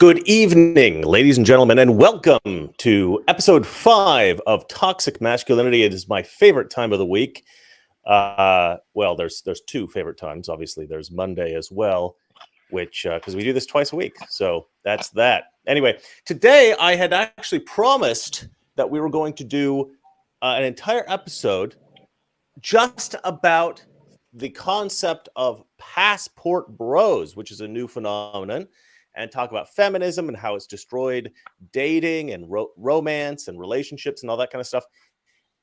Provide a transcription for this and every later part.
Good evening, ladies and gentlemen, and welcome to episode 5 of Toxic Masculinity. It is my favorite time of the week. Well, there's two favorite times. Obviously, there's Monday as well, which because we do this twice a week. So that's that. Anyway, today I had actually promised that we were going to do an entire episode just about the concept of passport bros, which is a new phenomenon, and talk about feminism and how it's destroyed dating and romance and relationships and all that kind of stuff.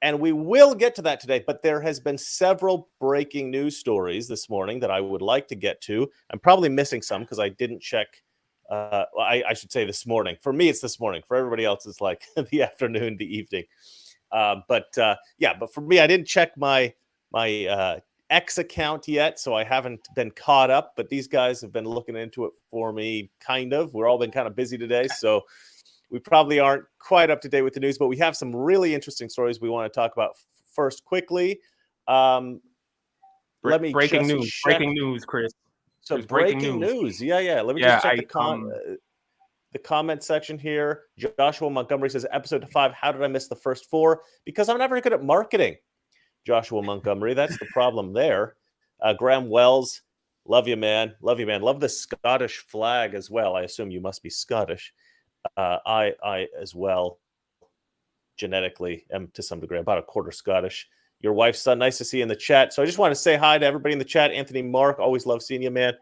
And we will get to that today, but there has been several breaking news stories this morning that I would like to get to. I'm probably missing some because I didn't check. I should say this morning. For me, it's this morning. For everybody else, it's like the afternoon, the evening. But for me, I didn't check my X account yet, so I haven't been caught up, but these guys have been looking into it for me, kind of. We're all been kind of busy today, so we probably aren't quite up to date with the news, but we have some really interesting stories we want to talk about first quickly. Let me breaking news, Chris. So breaking news. Yeah. Let me just check the comment section here. Joshua Montgomery says, episode 5, how did I miss the first 4? Because I'm never good at marketing. Joshua Montgomery, that's the problem there. Graham Wells, love you, man. Love the Scottish flag as well. I assume you must be Scottish. I as well, genetically, am to some degree about a quarter Scottish. Your wife's son, nice to see you in the chat. So I just want to say hi to everybody in the chat. Anthony Mark, always love seeing you, man.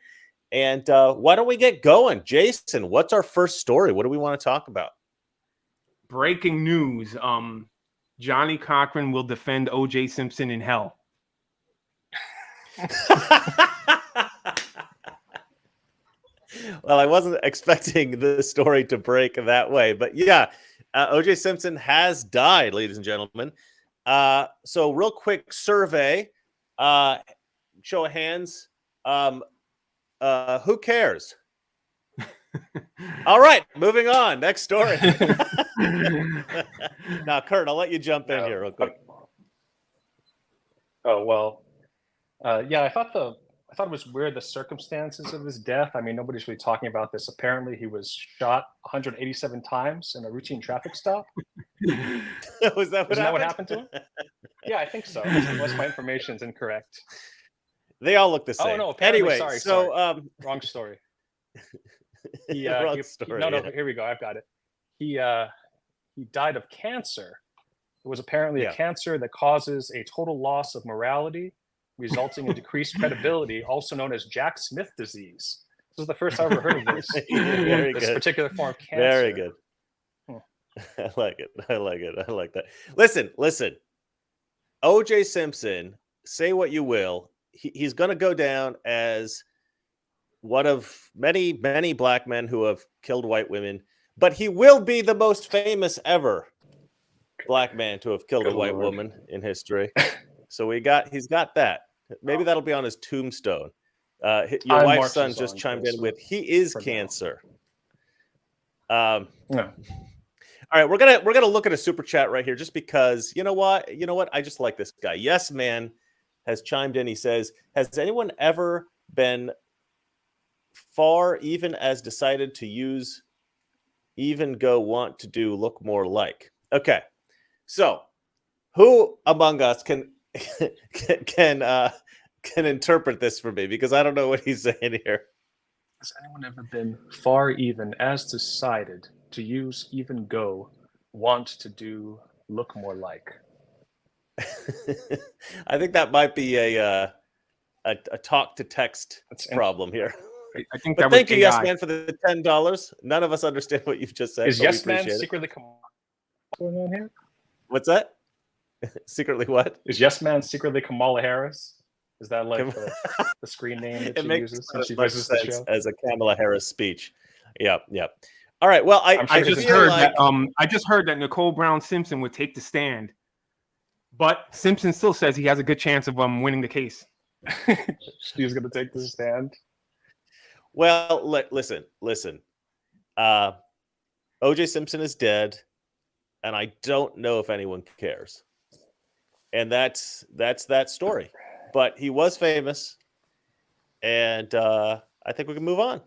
And why don't we get going? Jason, what's our first story? What do we want to talk about? Breaking news. Johnny Cochran will defend OJ Simpson in hell. Well, I wasn't expecting the story to break that way, but yeah, OJ Simpson has died, ladies and gentlemen. So real quick survey, show of hands. Who cares? All right, moving on. Next story. Now, Kurt, I'll let you jump in here real quick. Oh, well, yeah, I thought it was weird, the circumstances of his death. I mean, nobody's really talking about this. Apparently, he was shot 187 times in a routine traffic stop. Was that what happened to him? Yeah, I think so. Unless my information's incorrect. They all look the same. Oh, no, apparently, anyway, sorry. Wrong story. Wrong story. No, here we go. I've got it. He died of cancer. It was apparently a cancer that causes a total loss of morality, resulting in decreased credibility, also known as Jack Smith disease. This is the first I've ever heard of this. This particular form of cancer. Very good. I like it. I like that. Listen. OJ Simpson, say what you will, he's going to go down as one of many, many black men who have killed white women, but he will be the most famous ever black man to have killed a white woman in history. So he's got that. Maybe that'll be on his tombstone. Your wife's son just chimed in with, he is cancer. No. All right, we're gonna look at a super chat right here, just because you know what? I just like this guy. Yes, man has chimed in. He says, has anyone ever been far even as decided to use even go want to do look more like? Okay, so who among us can interpret this for me, because I don't know what he's saying here. Has anyone ever been far even as decided to use even go want to do look more like? I think that might be a talk to text problem here. I think but thank you, Yes Man, for the $10. None of us understand what you've just said. Is Yes Man secretly going on here? What's that? Secretly what? Is Yes Man secretly Kamala Harris? Is that like the screen name that she uses when she visits the show? As a Kamala Harris speech. Yeah. All right. Well, I just heard that Nicole Brown Simpson would take the stand, but Simpson still says he has a good chance of winning the case. She's going to take the stand. Well, listen. OJ Simpson is dead, and I don't know if anyone cares. And that's that story. But he was famous, and I think we can move on.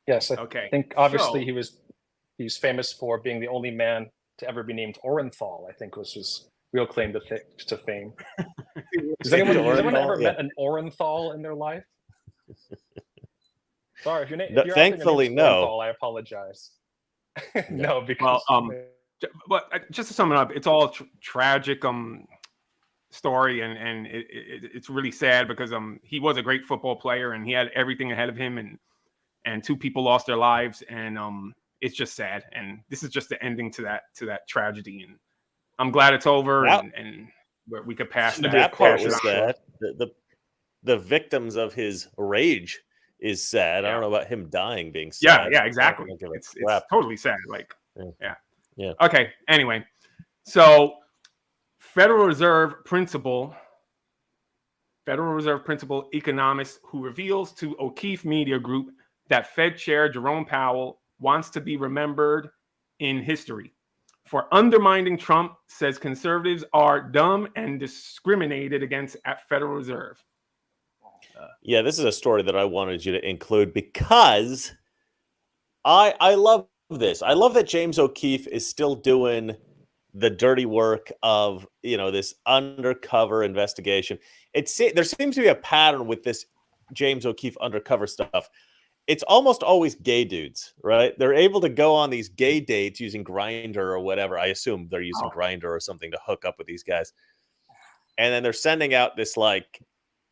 Yes, I Okay. think obviously So- he's famous for being the only man to ever be named Orenthal. I think was his real claim to fame. Has anyone ever met an Orenthal in their life? Sorry, if you're out there, your Thankfully, name's no. Orenthal, I apologize. No, because but just to sum it up, it's all tragic story, and it's really sad because he was a great football player and he had everything ahead of him, and two people lost their lives, and it's just sad, and this is just the ending to that tragedy, and I'm glad it's over, and we could pass that. That part was sad. The victims of his rage is sad. I don't know about him dying being sad. Yeah, exactly. It's totally sad. Like, yeah. Okay. Anyway, so Federal Reserve principal economist who reveals to O'Keefe Media Group that Fed Chair Jerome Powell wants to be remembered in history for undermining Trump, says conservatives are dumb and discriminated against at Federal Reserve. Yeah, this is a story that I wanted you to include because I love this. I love that James O'Keefe is still doing the dirty work of, this undercover investigation. There seems to be a pattern with this James O'Keefe undercover stuff. It's almost always gay dudes, right? They're able to go on these gay dates using Grindr or whatever. I assume they're using Grindr or something to hook up with these guys. And then they're sending out this like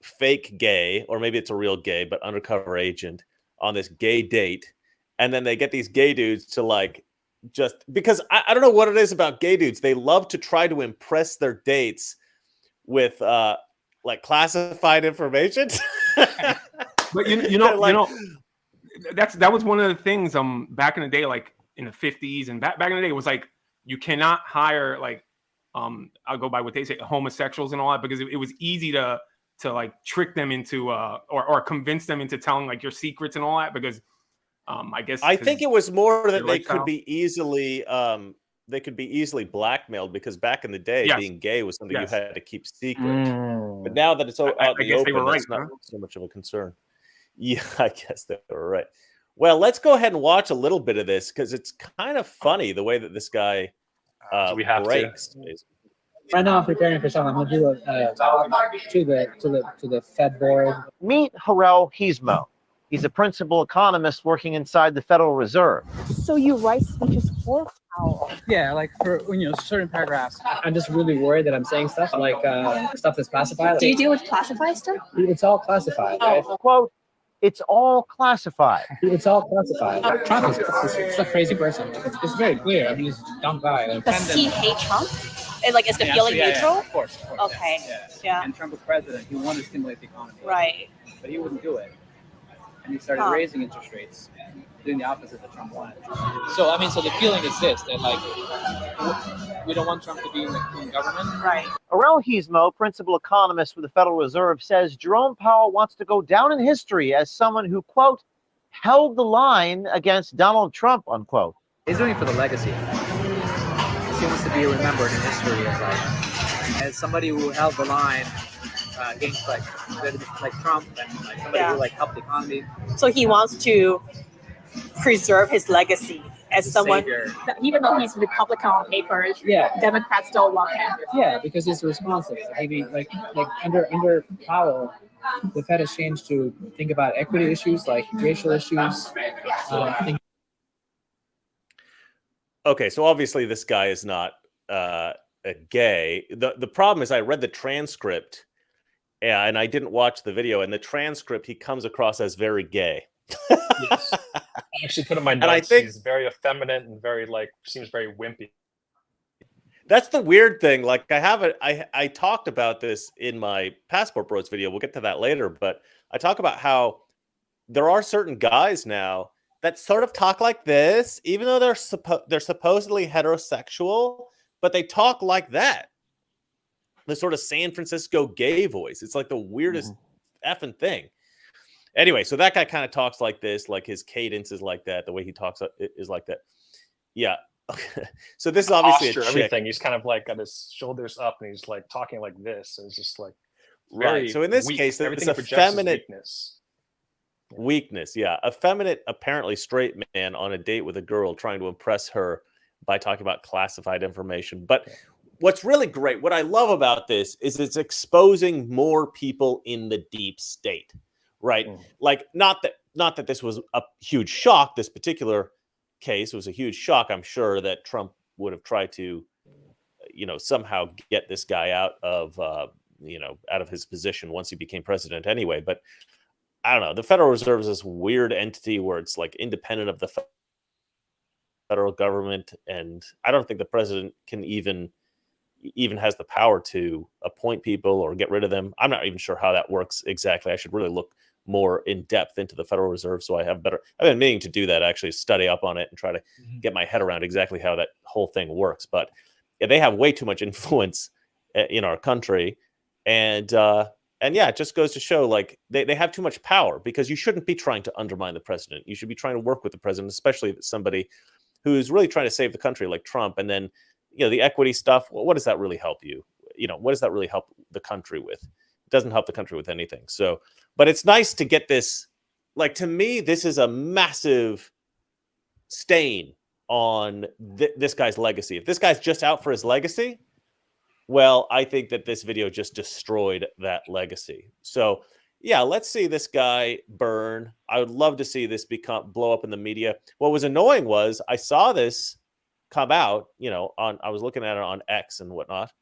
fake gay, or maybe it's a real gay, but undercover agent on this gay date. And then they get these gay dudes to like, just because I don't know what it is about gay dudes. They love to try to impress their dates with like classified information. But that was one of the things back in the day, like in the 50s and back in the day, it was like you cannot hire like I'll go by what they say, homosexuals and all that, because it was easy to like trick them into or convince them into telling like your secrets and all that, because I think it was more that they could be easily blackmailed, because back in the day, being gay was something you had to keep secret. But now that it's out in the open, that's not so much of a concern. Yeah, I guess they were right. Well, let's go ahead and watch a little bit of this because it's kind of funny the way that this guy breaks. Right now, I'm preparing for something. I'm going to do a talk to the Fed board. Meet Harel Hizmo. He's a principal economist working inside the Federal Reserve. So you write speeches for Powell? Yeah, like for certain paragraphs. I'm just really worried that I'm saying stuff like stuff that's classified. Do you deal with classified stuff? It's all classified. Right? Quote, "It's all classified." It's all classified. Trump is a crazy person. It's very clear. I mean, he's a dumb guy. Does he hate Trump? And like, is the feeling neutral? Yeah, of course. Okay. Yeah. And Trump was president. He wanted to stimulate the economy. Right. But he wouldn't do it. And he started raising interest rates, doing the opposite that Trump wanted. So, I mean, so the feeling is this, that like, we don't want Trump to be in the government. Right. Harel Hizmo, principal economist for the Federal Reserve, says Jerome Powell wants to go down in history as someone who, quote, held the line against Donald Trump, unquote. He's doing it for the legacy. He wants to be remembered in history as somebody who held the line against like Trump and like somebody who like helped the economy. So he wants to preserve his legacy as someone, even though he's Republican on paper, Democrats don't love him. Yeah, because he's responsive. Maybe like under Powell, the Fed has changed to think about equity issues like racial issues. Okay, so obviously this guy is not a gay. The problem is I read the transcript. Yeah, and I didn't watch the video. In the transcript, he comes across as very gay. Yes. I actually put in my notes. And I think he's very effeminate and very seems very wimpy. That's the weird thing. Like I talked about this in my Passport Bros video. We'll get to that later, but I talk about how there are certain guys now that sort of talk like this, even though they're supposedly heterosexual, but they talk like that. The sort of San Francisco gay voice. It's like the weirdest effing thing. Anyway, so that guy kind of talks like this, like his cadence is like that. The way he talks is like that. Yeah. Okay. So this is obviously a chick. Everything. He's kind of like got his shoulders up and he's like talking like this. And it's just like right. So in this case, it's a feminine. Weakness, yeah. Effeminate, apparently straight man on a date with a girl trying to impress her by talking about classified information. But what's really great, what I love about this is it's exposing more people in the deep state, right? Like, not that this was a huge shock. This particular case was a huge shock. I'm sure that Trump would have tried to, somehow get this guy out of his position once he became president anyway. But I don't know. The Federal Reserve is this weird entity where it's like independent of the federal government, and I don't think the president can even has the power to appoint people or get rid of them. I'm not even sure how that works exactly. I should really look more in depth into the Federal Reserve so I have better. I've been meaning to do that, actually study up on it and try to get my head around exactly how that whole thing works. But yeah, they have way too much influence in our country, and yeah, it just goes to show, like, they have too much power, because you shouldn't be trying to undermine the president. You should be trying to work with the president, especially if it's somebody who's really trying to save the country like Trump. And then, the equity stuff, well, what does that really help you? What does that really help the country with? It doesn't help the country with anything. So, but it's nice to get this. Like, to me, this is a massive stain on this guy's legacy. If this guy's just out for his legacy, well, I think that this video just destroyed that legacy. So, yeah, let's see this guy burn. I would love to see this blow up in the media. What was annoying was I saw this come out, I was looking at it on X and whatnot.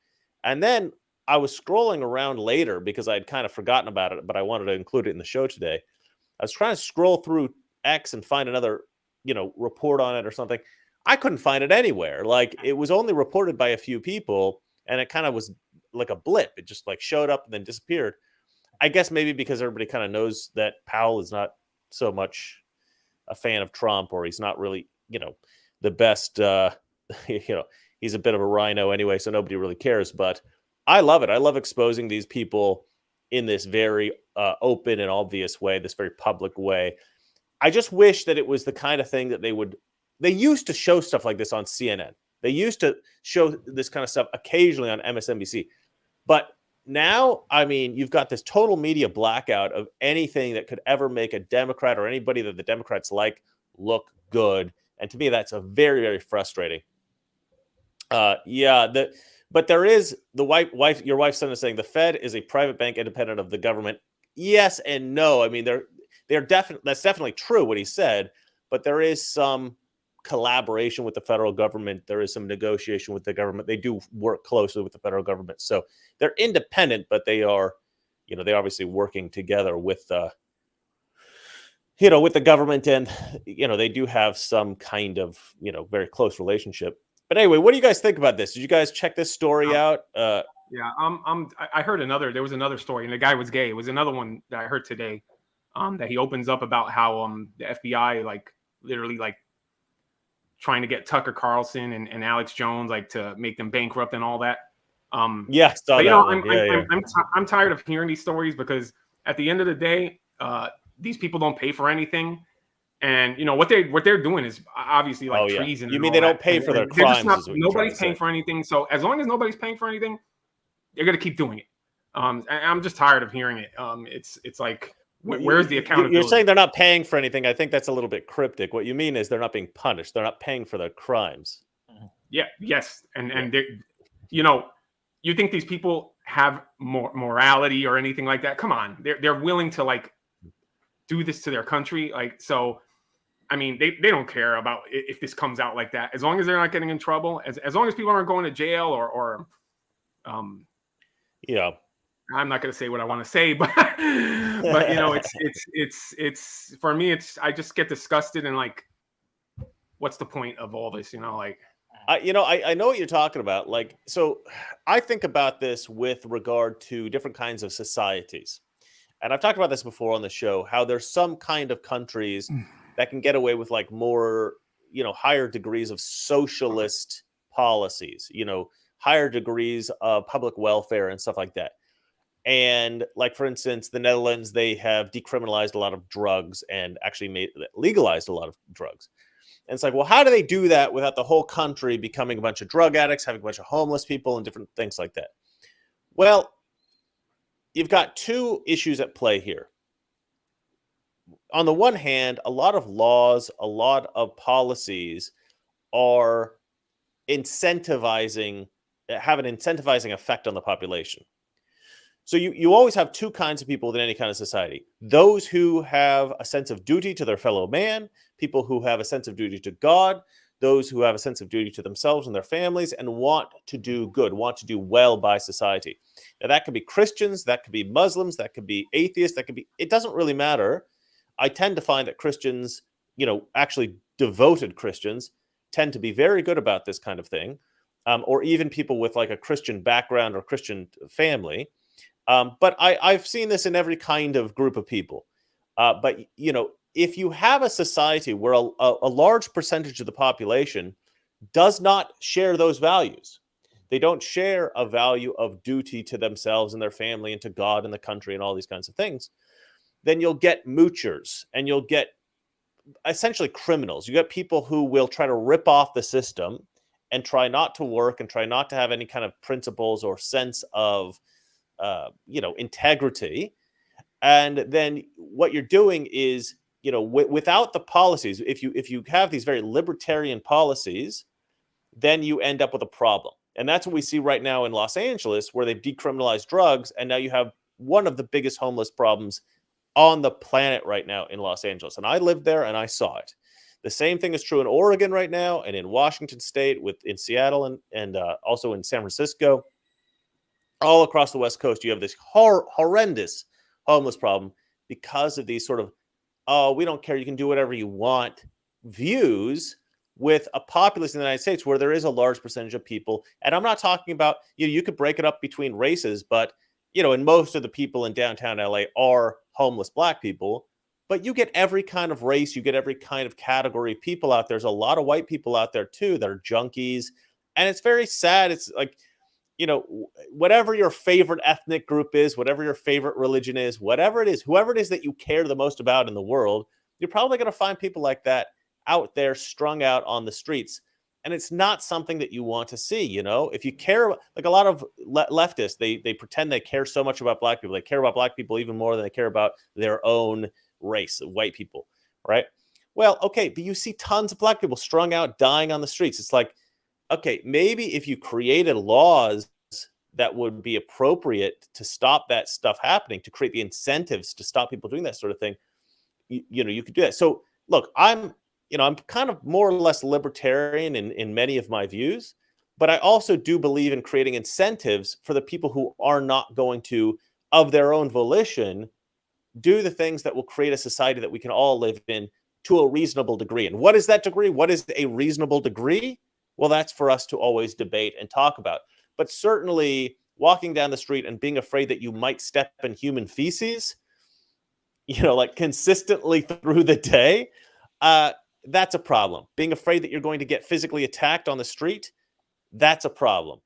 And then I was scrolling around later because I had kind of forgotten about it, but I wanted to include it in the show today. I was trying to scroll through X and find another, report on it or something. I couldn't find it anywhere. Like, it was only reported by a few people. And it kind of was like a blip. It just like showed up and then disappeared. I guess maybe because everybody kind of knows that Powell is not so much a fan of Trump, or he's not really, the best, he's a bit of a rhino anyway, so nobody really cares. But I love it. I love exposing these people in this very open and obvious way, this very public way. I just wish that it was the kind of thing that they used to show stuff like this on CNN. They used to show this kind of stuff occasionally on MSNBC. But now, I mean, you've got this total media blackout of anything that could ever make a Democrat or anybody that the Democrats like look good. And to me, that's a very, very frustrating. But there is your wife's son is saying the Fed is a private bank independent of the government. Yes and no. I mean, they're definitely, that's definitely true what he said, but there is some collaboration with the federal government. There is some negotiation with the government. They do work closely with the federal government. So they're independent, but they are, they obviously working together with with the government, and, they do have some kind of, very close relationship. But anyway, what do you guys think about this? Did you guys check this story out? Yeah, I heard there was another story, and the guy was gay. It was another one that I heard today, that he opens up about how the FBI literally trying to get Tucker Carlson and Alex Jones to make them bankrupt and all that. I'm tired of hearing these stories, because at the end of the day, these people don't pay for anything, and what they're doing is obviously treason. You mean they don't pay for their crimes? Nobody's paying for anything. So as long as nobody's paying for anything, they're gonna keep doing it. And I'm just tired of hearing it. It's like, where's the accountability? You're saying they're not paying for anything. I think that's a little bit cryptic. What you mean is they're not being punished. They're not paying for their crimes. Yeah. Yes. And you think these people have morality or anything like that? Come on, they're willing to do this to their country. So, I mean, they don't care about if this comes out like that, as long as they're not getting in trouble, as long as people aren't going to jail or I'm not going to say what I want to say, but it's for me, I just get disgusted and what's the point of all this? I know what you're talking about. So I think about this with regard to different kinds of societies. And I've talked about this before on the show, how there's some kind of countries that can get away with more, higher degrees of socialist policies, higher degrees of public welfare and stuff like that. And for instance, the Netherlands, they have decriminalized a lot of drugs and actually legalized a lot of drugs. And it's well, how do they do that without the whole country becoming a bunch of drug addicts, having a bunch of homeless people and different things like that? Well, you've got two issues at play here. on the one hand, a lot of laws, a lot of policies are incentivizing, have an incentivizing effect on the population. So you always have two kinds of people within any kind of society. Those who have a sense of duty to their fellow man, people who have a sense of duty to God, those who have a sense of duty to themselves and their families and want to do good, want to do well by society. Now that could be Christians, that could be Muslims, that could be atheists, that could be, it doesn't really matter. I tend to find that Christians, actually devoted Christians tend to be very good about this kind of thing, or even people with like a Christian background or Christian family. But I've seen this in every kind of group of people. But, if you have a society where a large percentage of the population does not share those values, they don't share a value of duty to themselves and their family and to God and the country and all these kinds of things, then you'll get moochers and you'll get essentially criminals. You get people who will try to rip off the system and try not to work and try not to have any kind of principles or sense of integrity. And then what you're doing is, without the policies, if you have these very libertarian policies, then you end up with a problem. And that's what we see right now in Los Angeles, where they've decriminalized drugs. And now you have one of the biggest homeless problems on the planet right now in Los Angeles. And I lived there and I saw it. The same thing is true in Oregon right now and in Washington State, in Seattle and also in San Francisco. All across the West Coast, you have this horrendous homeless problem because of these sort of, oh, we don't care, you can do whatever you want views with a populace in the United States where there is a large percentage of people. And I'm not talking about, you could break it up between races, but, and most of the people in downtown LA are homeless Black people. But you get every kind of race, you get every kind of category of people out there. There's a lot of white people out there too that are junkies. And it's very sad. It's like, whatever your favorite ethnic group is, whatever your favorite religion is, whatever it is, whoever it is that you care the most about in the world, you're probably going to find people like that out there strung out on the streets. And it's not something that you want to see. If you care, like a lot of leftists, they pretend they care so much about Black people. They care about Black people even more than they care about their own race, white people, right? Well, okay, but you see tons of Black people strung out, dying on the streets. It's like, okay, maybe if you created laws that would be appropriate to stop that stuff happening, to create the incentives to stop people doing that sort of thing, you could do that. So look, I'm kind of more or less libertarian in many of my views, but I also do believe in creating incentives for the people who are not going to, of their own volition, do the things that will create a society that we can all live in to a reasonable degree. And what is that degree? What is a reasonable degree? Well, that's for us to always debate and talk about. But certainly walking down the street and being afraid that you might step in human feces, like consistently through the day, that's a problem. Being afraid that you're going to get physically attacked on the street, that's a problem.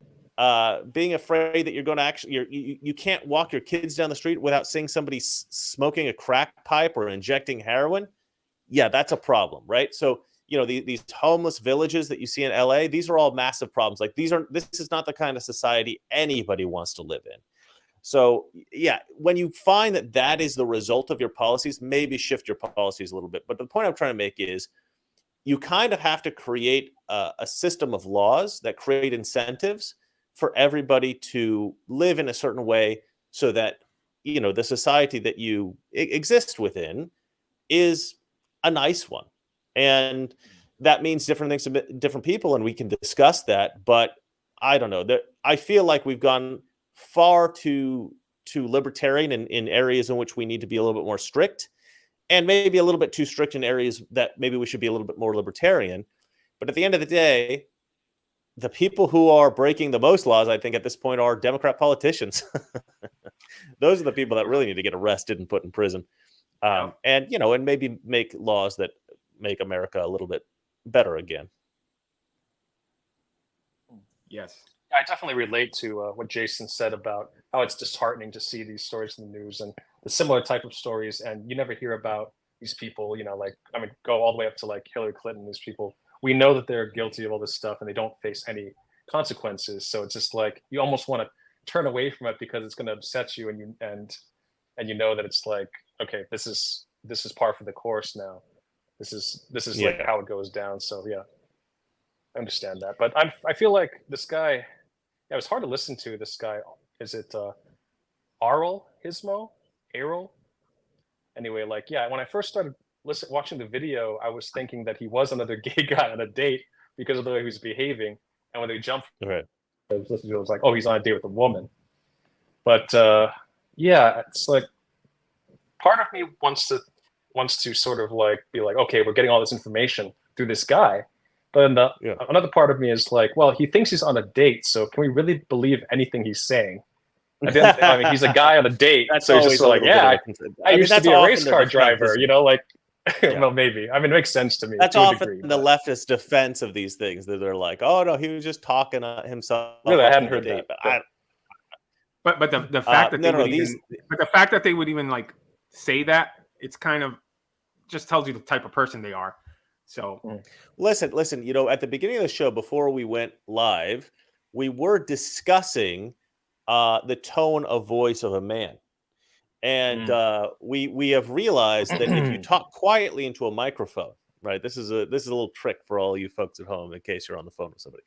Being afraid that you're going to actually, you can't walk your kids down the street without seeing somebody smoking a crack pipe or injecting heroin. Yeah, that's a problem, right? So, these homeless villages that you see in LA, these are all massive problems. Like this is not the kind of society anybody wants to live in. So yeah, when you find that is the result of your policies, maybe shift your policies a little bit. But the point I'm trying to make is you kind of have to create a system of laws that create incentives for everybody to live in a certain way so that, the society that you exist within is a nice one. And that means different things to different people, and we can discuss that. But I don't know. I feel like we've gone far too libertarian in areas in which we need to be a little bit more strict, and maybe a little bit too strict in areas that maybe we should be a little bit more libertarian. But at the end of the day, the people who are breaking the most laws, I think, at this point are Democrat politicians. Those are the people that really need to get arrested and put in prison. And maybe make laws that make America a little bit better again. Yes. I definitely relate to what Jason said about how it's disheartening to see these stories in the news and the similar type of stories. And you never hear about these people, go all the way up to like Hillary Clinton. These people, we know that they're guilty of all this stuff and they don't face any consequences. So it's just like, you almost want to turn away from it because it's going to upset you. And you know that it's like, okay, this is this is par for the course now. This is Yeah. like how it goes down. So yeah, I understand that. But I feel like this guy, yeah, it was hard to listen to. This guy, is it Arl Hismo? Errol? Anyway, like, yeah, when I first started watching the video, I was thinking that he was another gay guy on a date because of the way he was behaving. And when they jumped, Right. I was listening to it, I was like, oh, he's on a date with a woman. But yeah, it's like part of me wants to sort of like be like, okay, we're getting all this information through this guy. But then another part of me is like, well, he thinks he's on a date, so can we really believe anything he's saying? At the end of the day, I mean, he's a guy on a date, so he's just like, yeah, I used to be a race car driver, you know, like, well, maybe. I mean, it makes sense to me. That's often the leftist defense of these things, that they're like, oh no, he was just talking himself. Really, I hadn't heard that. But the fact that the fact that they would even like say that, it's kind of just tells you the type of person they are. So listen, you know, at the beginning of the show, before we went live, we were discussing the tone of voice of a man. And we have realized that if you talk quietly into a microphone, right? This is a little trick for all you folks at home in case you're on the phone with somebody.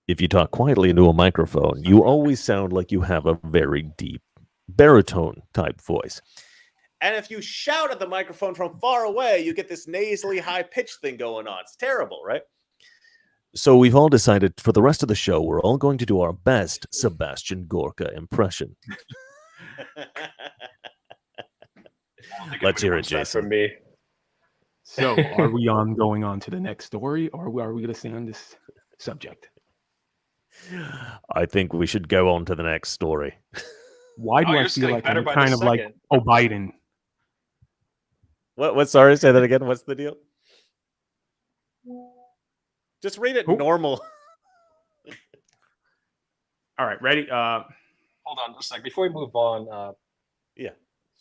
If you talk quietly into a microphone, you always sound like you have a very deep baritone type voice. And if you shout at the microphone from far away, you get this nasally high pitched thing going on. It's terrible, right? So we've all decided for the rest of the show, we're all going to do our best Sebastian Gorka impression. Let's hear it, Jason. For me. So are we going on to the next story, or are we going to stay on this subject? I think we should go on to the next story. Why do I feel like I'm kind of like Biden? What? Sorry, say that again. What's the deal? Just read it normal. All right, ready? Hold on just a sec. Before we move on, yeah.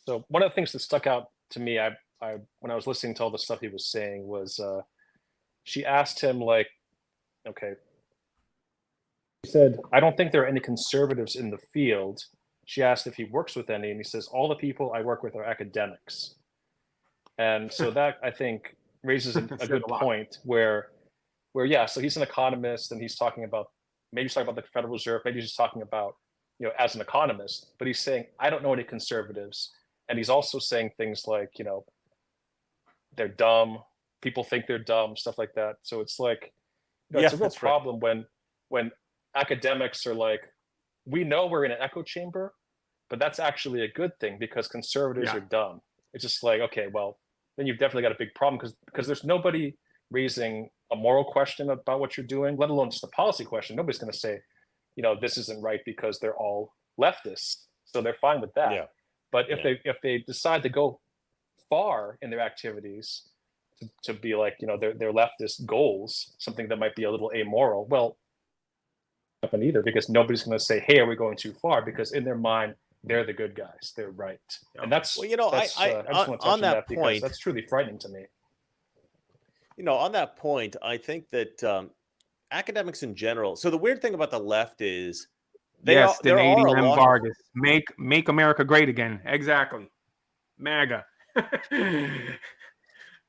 So one of the things that stuck out to me, I when I was listening to all the stuff he was saying, was she asked him, like, okay, he said, I don't think there are any conservatives in the field. She asked if he works with any, and he says, all the people I work with are academics. And so that, I think, raises a good point where yeah, so he's an economist, and he's talking about, maybe he's talking about the Federal Reserve, maybe he's just talking about, you know, as an economist, but he's saying, I don't know any conservatives. And he's also saying things like, you know, they're dumb, people think they're dumb, stuff like that. So it's like, you know, it's a real problem when academics are like, we know we're in an echo chamber, but that's actually a good thing because conservatives are dumb. It's just like, okay, well, then you've definitely got a big problem because there's nobody raising a moral question about what you're doing, let alone just a policy question. Nobody's going to say, you know, this isn't right because they're all leftists, so they're fine with that. Yeah. But if they decide to go far in their activities to be like, you know, their leftist goals, something that might be a little amoral, well, happen either, because nobody's going to say, hey, are we going too far? Because in their mind, they're the good guys, they're right. And that's, well, you know, I just want to touch on that point, that's truly frightening to me. You know, on that point, I think that academics in general. So the weird thing about the left is, there are a lot Vargas. Make America great again. Exactly, MAGA.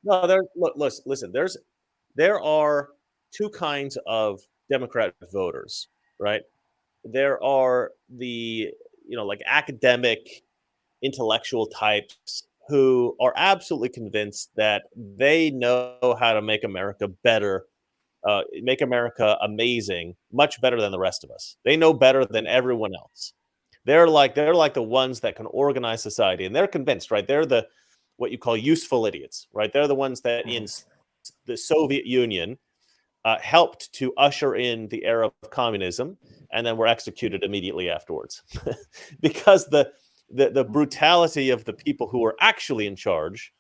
No, listen. There are two kinds of Democrat voters, right? There are the, you know, like academic, intellectual types who are absolutely convinced that they know how to make America better, make America amazing, much better than the rest of us. They know better than everyone else. They're like the ones that can organize society, and they're convinced, right? They're the what you call useful idiots, right? They're the ones that in the Soviet Union helped to usher in the era of communism, and then were executed immediately afterwards, because the brutality of the people who were actually in charge.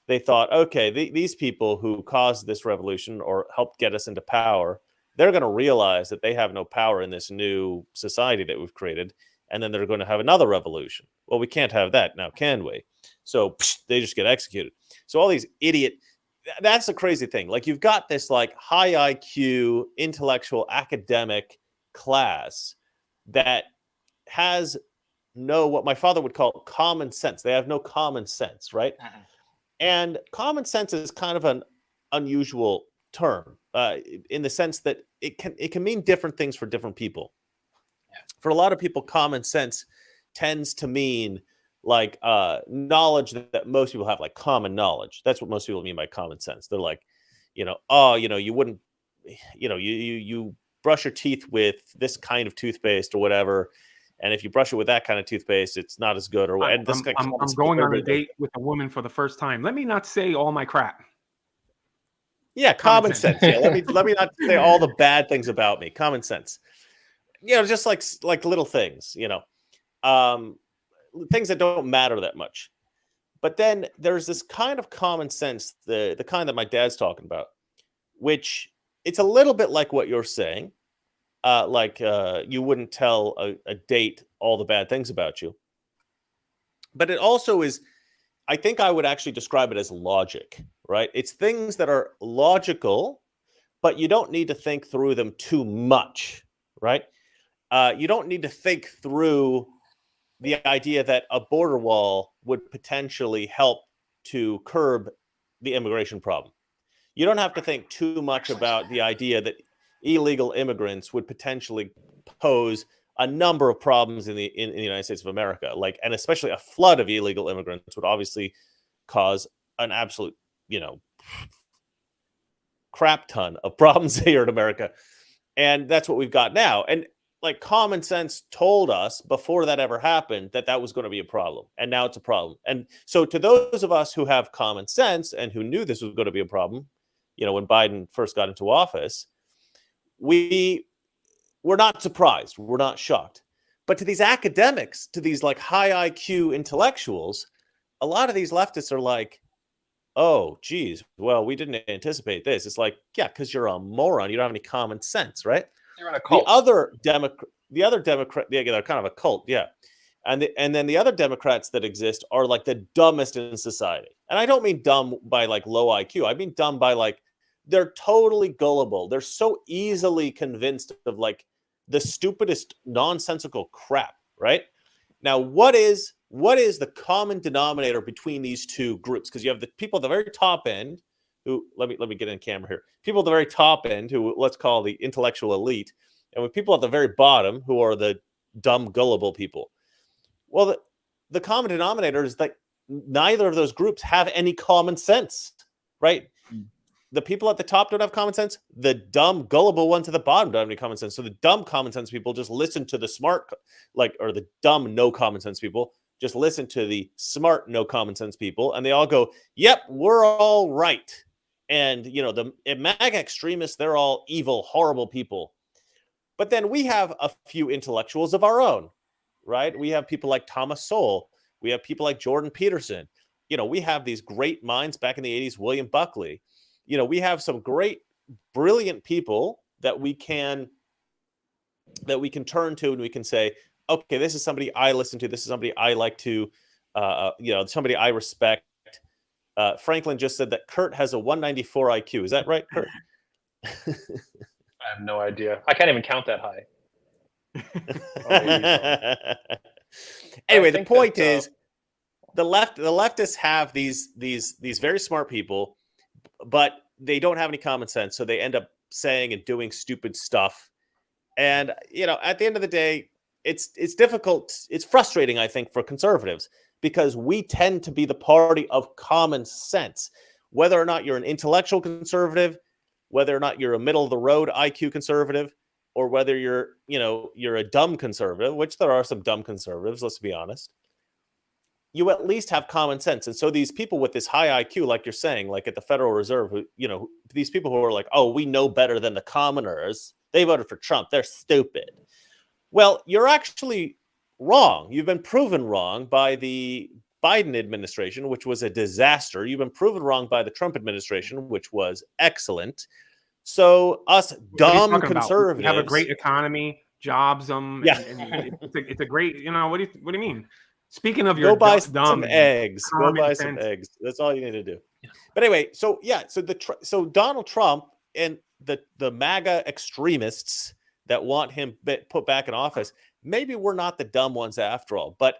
They thought, okay, these people who caused this revolution or helped get us into power, they're going to realize that they have no power in this new society that we've created, and then they're going to have another revolution. Well, we can't have that now, can we? So they just get executed. So all these that's the crazy thing. Like, you've got this like high IQ, intellectual, academic class that has know what my father would call common sense. They have no common sense, right? And common sense is kind of an unusual term in the sense that it can mean different things for different people. For a lot of people, common sense tends to mean like knowledge that most people have, like common knowledge. That's what most people mean by common sense. They're like, oh, you wouldn't, you brush your teeth with this kind of toothpaste or whatever. And if you brush it with that kind of toothpaste, it's not as good. Or I'm going on a date with a woman for the first time. Let me not say all my crap. Yeah, common sense. Yeah, let me not say all the bad things about me. Common sense. Just like little things. Things that don't matter that much. But then there's this kind of common sense, the kind that my dad's talking about, which it's a little bit like what you're saying. You wouldn't tell a date all the bad things about you. But it also is, I think I would actually describe it as logic, right? It's things that are logical, but you don't need to think through them too much, right? You don't need to think through the idea that a border wall would potentially help to curb the immigration problem. You don't have to think too much about the idea that illegal immigrants would potentially pose a number of problems in the United States of America, and especially a flood of illegal immigrants would obviously cause an absolute, crap ton of problems here in America. And that's what we've got now. And common sense told us before that ever happened that was going to be a problem. And now it's a problem. And so to those of us who have common sense and who knew this was going to be a problem, when Biden first got into office, we're not surprised. We're not shocked. But to these academics, to these high IQ intellectuals, a lot of these leftists are like, oh, geez, well, we didn't anticipate this. It's like, yeah, because you're a moron. You don't have any common sense, right? You're in a cult. The other Democrat, yeah, they're kind of a cult, yeah. And then the other Democrats that exist are the dumbest in society. And I don't mean dumb by low IQ. I mean dumb by they're totally gullible. They're so easily convinced of the stupidest nonsensical crap, right? Now, what is the common denominator between these two groups? Because you have the people at the very top end who, let me get in camera here. People at the very top end who let's call the intellectual elite, and with people at the very bottom who are the dumb, gullible people. Well, the common denominator is that neither of those groups have any common sense, right? The people at the top don't have common sense. The dumb, gullible ones at the bottom don't have any common sense. So the dumb common sense people just listen to the smart, or the dumb, no common sense people just listen to the smart, no common sense people. And they all go, yep, we're all right. And, the MAGA extremists, they're all evil, horrible people. But then we have a few intellectuals of our own, right? We have people like Thomas Sowell. We have people like Jordan Peterson. We have these great minds back in the 80s, William Buckley. We have some great, brilliant people that we can turn to, and we can say, okay, this is somebody I listen to. This is somebody I like to, somebody I respect. Franklin just said that Kurt has a 194 IQ. Is that right, Kurt? I have no idea. I can't even count that high. Anyway, the point is, the leftists have these very smart people, but they don't have any common sense, so they end up saying and doing stupid stuff. And at the end of the day, it's difficult. It's frustrating, I think, for conservatives, because we tend to be the party of common sense. Whether or not you're an intellectual conservative, whether or not you're a middle of the road IQ conservative, or whether you're a dumb conservative, which there are some dumb conservatives, let's be honest, you at least have common sense. And so these people with this high IQ, like you're saying, like at the Federal Reserve, who, these people who are like, oh, we know better than the commoners, they voted for Trump, they're stupid. Well, you're actually wrong. You've been proven wrong by the Biden administration, which was a disaster. You've been proven wrong by the Trump administration, which was excellent. So us dumb conservatives, we have a great economy, jobs. Yeah. And it's a great. What do you mean? Speaking of your go buy dumb some eggs. Go buy some eggs. That's all you need to do. Yeah. But anyway, so Donald Trump and the MAGA extremists that want him put back in office, maybe we're not the dumb ones after all. But,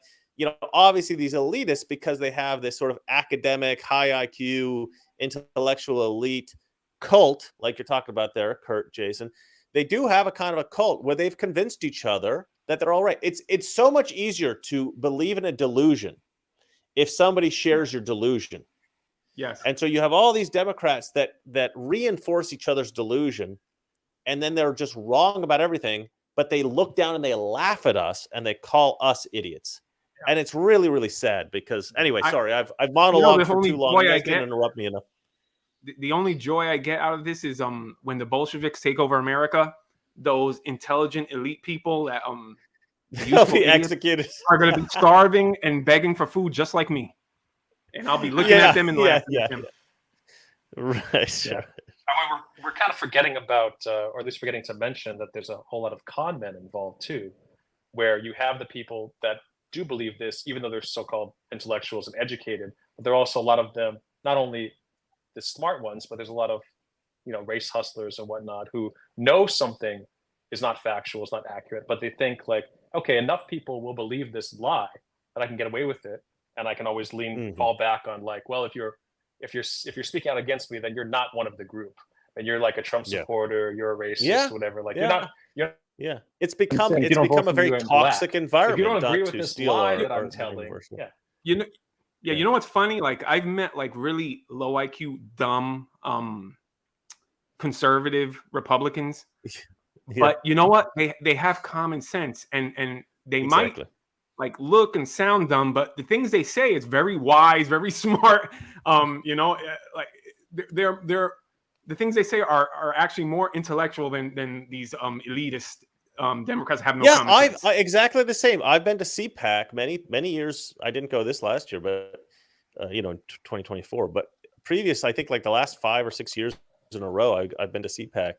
obviously these elitists, because they have this sort of academic, high IQ, intellectual elite cult, like you're talking about there, Kurt, Jason, they do have a kind of a cult where they've convinced each other that they're all right. It's so much easier to believe in a delusion if somebody shares your delusion. Yes. And so you have all these Democrats that reinforce each other's delusion, and then they're just wrong about everything, but they look down and they laugh at us and they call us idiots. Yeah. And it's really, really sad because, anyway, sorry, I've monologued for too long. You guys didn't interrupt me enough. The only joy I get out of this is when the Bolsheviks take over America, those intelligent elite people that they'll be executed are going to be starving and begging for food just like me, and I'll be looking at them and laughing at them. Right. Yeah. However, we're kind of forgetting about, or at least forgetting to mention that there's a whole lot of con men involved too, where you have the people that do believe this, even though they're so-called intellectuals and educated, but there are also a lot of them, not only the smart ones, but there's a lot of, race hustlers and whatnot who know something is not factual, is not accurate, but they think like, okay, enough people will believe this lie that I can get away with it, and I can always fall back on like, well, if you're speaking out against me, then you're not one of the group, and you're like a Trump supporter, you're a racist, whatever. Like you're it's become a very toxic environment. If you don't agree with this lie that I'm telling, you know what's funny? Like I've met like really low IQ, dumb, conservative Republicans, but you know what? They have common sense, and they might like look and sound dumb, but the things they say is very wise, very smart. Like they're the things they say are actually more intellectual than these elitist Democrats have no common sense. Exactly the same. I've been to CPAC many years. I didn't go this last year, but in 2024. But previous, I think like the last 5 or 6 years in a row, I've been to CPAC,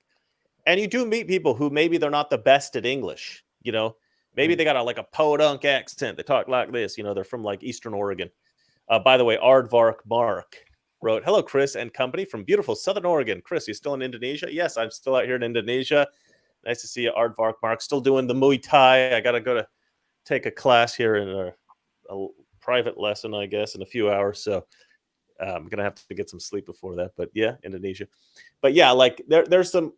and you do meet people who maybe they're not the best at English. Maybe they got a podunk accent. They talk like this. They're from like Eastern Oregon. By the way, Aardvark Mark wrote, "Hello, Chris and company from beautiful Southern Oregon." Chris, you still in Indonesia? Yes, I'm still out here in Indonesia. Nice to see you, Aardvark Mark. Still doing the Muay Thai. I got to go to take a class here in a private lesson, I guess, in a few hours. So I'm going to have to get some sleep before that. But yeah, Indonesia. But yeah, like there's some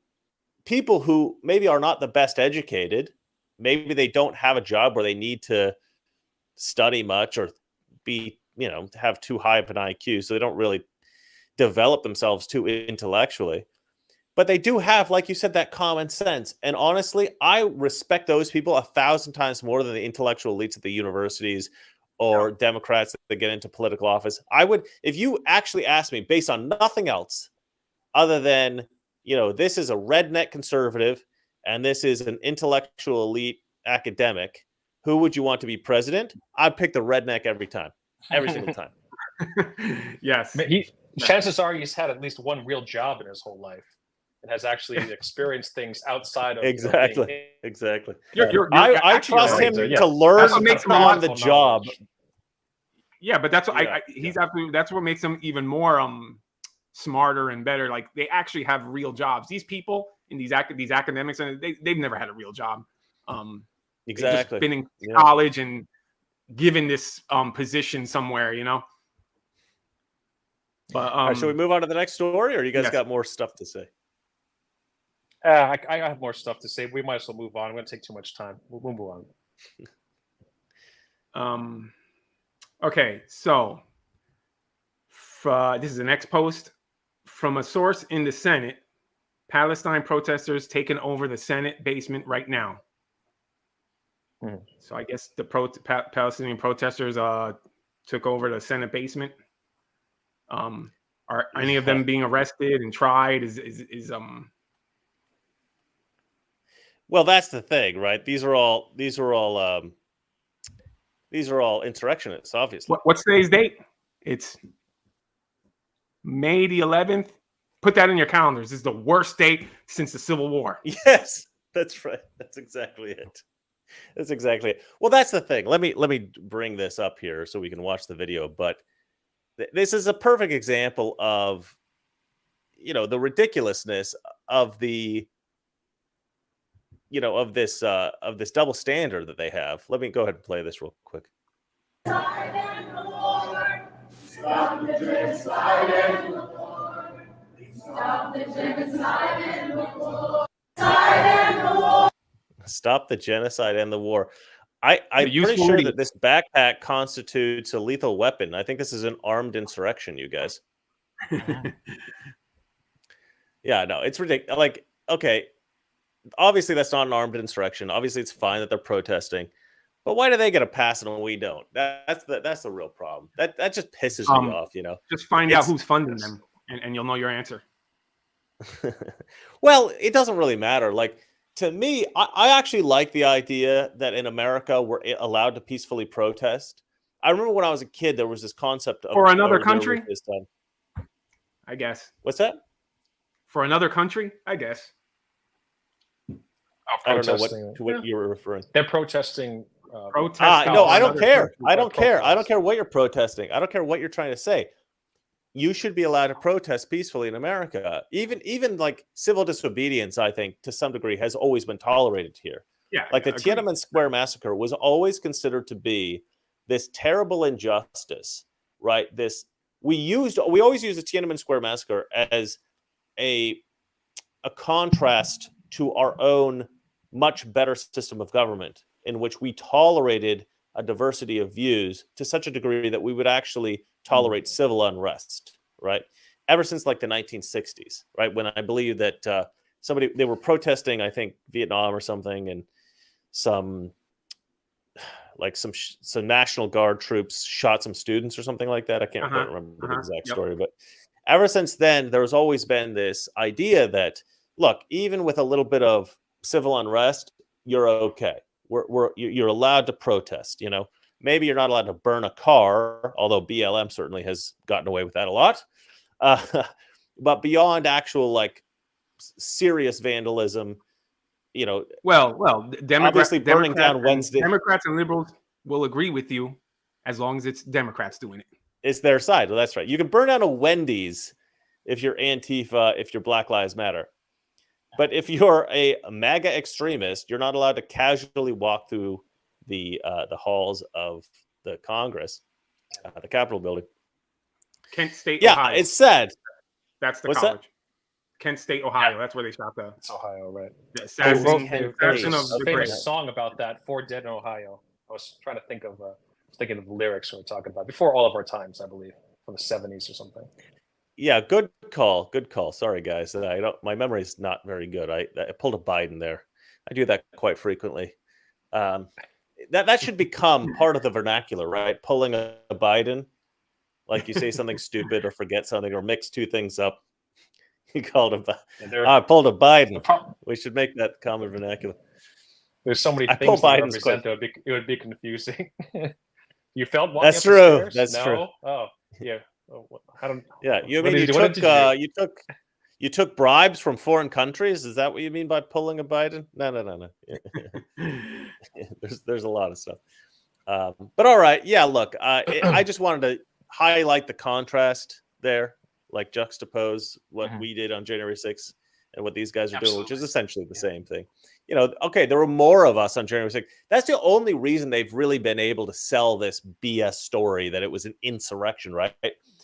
people who maybe are not the best educated. Maybe they don't have a job where they need to study much or be, have too high of an IQ. So they don't really develop themselves too intellectually. But they do have, like you said, that common sense. And honestly, I respect those people 1,000 times more than the intellectual elites at the universities or Democrats that get into political office. I would, if you actually ask me, based on nothing else other than, this is a redneck conservative and this is an intellectual elite academic, who would you want to be president? I'd pick the redneck every time, every single time. Yes. Chances are he's had at least one real job in his whole life and has actually experienced things outside of exactly. I trust him to learn on the job. Yeah, but that's what he's absolutely. That's what makes him even more smarter and better. Like they actually have real jobs. These people in these academics, and they've never had a real job. Exactly. Just been in college and given this position somewhere, But should we move on to the next story, or you guys got more stuff to say? I have more stuff to say. We might as well move on. I'm going to take too much time. We'll move on. Okay, so this is the next post from a source in the Senate. Palestine protesters taking over the Senate basement right now. So I guess the Palestinian protesters took over the Senate basement. Are any of them being arrested and tried? Well, that's the thing, right? These are all insurrectionists, obviously. What's today's date? It's May the 11th. Put that in your calendars. This is the worst date since the Civil War. Yes, that's right. That's exactly it. That's exactly it. Well, that's the thing. Let me bring this up here so we can watch the video. But this is a perfect example of, the ridiculousness of the of this double standard that they have. Let me go ahead and play this real quick. Stop the genocide and the war. Stop the genocide and the war. Stop the genocide and the war. I'm pretty sure that this backpack constitutes a lethal weapon. I think this is an armed insurrection, you guys. Yeah, no, it's ridiculous. Like, okay, obviously that's not an armed insurrection. Obviously it's fine that they're protesting. But why do they get a pass and we don't? That's the real problem. That just pisses me off, Just find out who's funding them, and you'll know your answer. Well, it doesn't really matter. Like, to me, I actually like the idea that in America we're allowed to peacefully protest. I remember when I was a kid, there was this concept of for another country. I guess. What's that? For another country, I guess. I don't know what you were referring. They're protesting. No, I don't care. I don't care. I don't care what you're protesting. I don't care what you're trying to say. You should be allowed to protest peacefully in America. Even like civil disobedience, I think, to some degree, has always been tolerated here. Yeah, like the Tiananmen Square massacre was always considered to be this terrible injustice, right? We always use the Tiananmen Square massacre as a contrast to our own much better system of government, in which we tolerated a diversity of views to such a degree that we would actually tolerate civil unrest, right? Ever since like the 1960s, right? When I believe that they were protesting, I think Vietnam or something, and some National Guard troops shot some students or something like that. I can't quite remember the exact story, but ever since then, there's always been this idea that, look, even with a little bit of civil unrest, you're okay. You're allowed to protest. Maybe you're not allowed to burn a car, although BLM certainly has gotten away with that a lot. But beyond actual like serious vandalism, Democrats and liberals will agree with you as long as it's Democrats doing it. It's their side. Well, that's right. You can burn down a Wendy's if you're Antifa, if you're Black Lives Matter. But if you're a MAGA extremist, you're not allowed to casually walk through the halls of the Congress, the Capitol building. Kent State, yeah, Ohio. It's sad. That's the What's college. That? Kent State, Ohio. That's where they shot the. It's Ohio, right? The famous song about that. 4 Dead in Ohio. I was trying to think of the lyrics we were talking about before all of our times, I believe, from the 70s or something. Yeah, good call. Good call. Sorry, guys. My memory is not very good. I pulled a Biden there. I do that quite frequently. That should become part of the vernacular, right? Pulling a Biden, like you say something stupid or forget something or mix two things up. You called him. I pulled a Biden. We should make that common vernacular. There's so many things that represent it would be confusing. You felt walking That's up the true. stairs? That's no? true. Oh, yeah. I don't. Yeah, you took bribes from foreign countries. Is that what you mean by pulling a Biden? No. There's a lot of stuff. But all right, yeah. Look, I just wanted to highlight the contrast there, like juxtapose what we did on January 6th and what these guys are doing, which is essentially the same thing. Okay, there were more of us on January 6th. That's the only reason they've really been able to sell this BS story that it was an insurrection, right?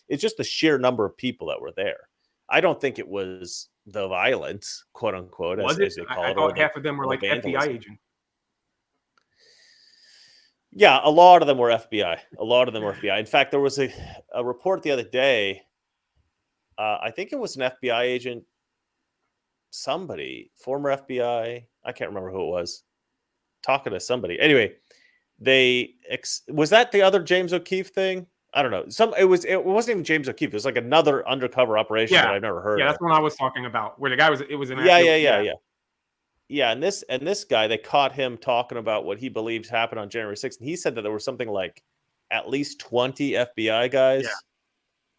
It's just the sheer number of people that were there. I don't think it was the violence, quote unquote, as they call it. I thought half of them were like FBI agents. Yeah, a lot of them were FBI. In fact, there was a report the other day. I think it was an FBI agent, former FBI. I can't remember who it was. Talking to somebody. Anyway, was that the other James O'Keefe thing? I don't know. It wasn't even James O'Keefe. It was like another undercover operation that I've never heard of. Yeah, that's what I was talking about. Where the guy it was an Yeah, and this guy, they caught him talking about what he believes happened on January 6th. And he said that there was something like at least 20 FBI guys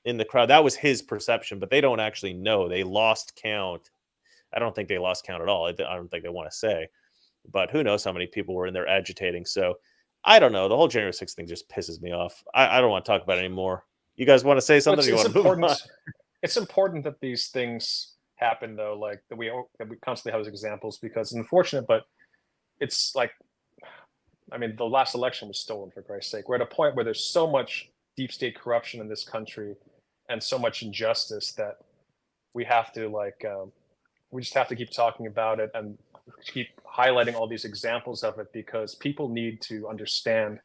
in the crowd. That was his perception, but they don't actually know. They lost count. I don't think they lost count at all. I don't think they want to say. But who knows how many people were in there agitating. So I don't know. The whole January 6th thing just pisses me off. I don't want to talk about it anymore. You guys want to say something? You want to move on? It's important that these things happen, though, like that we constantly have as examples, because it's unfortunate, but it's like, I mean, the last election was stolen, for Christ's sake. We're at a point where there's so much deep state corruption in this country and so much injustice that we have to we just have to keep talking about it and keep highlighting all these examples of it, because people need to understand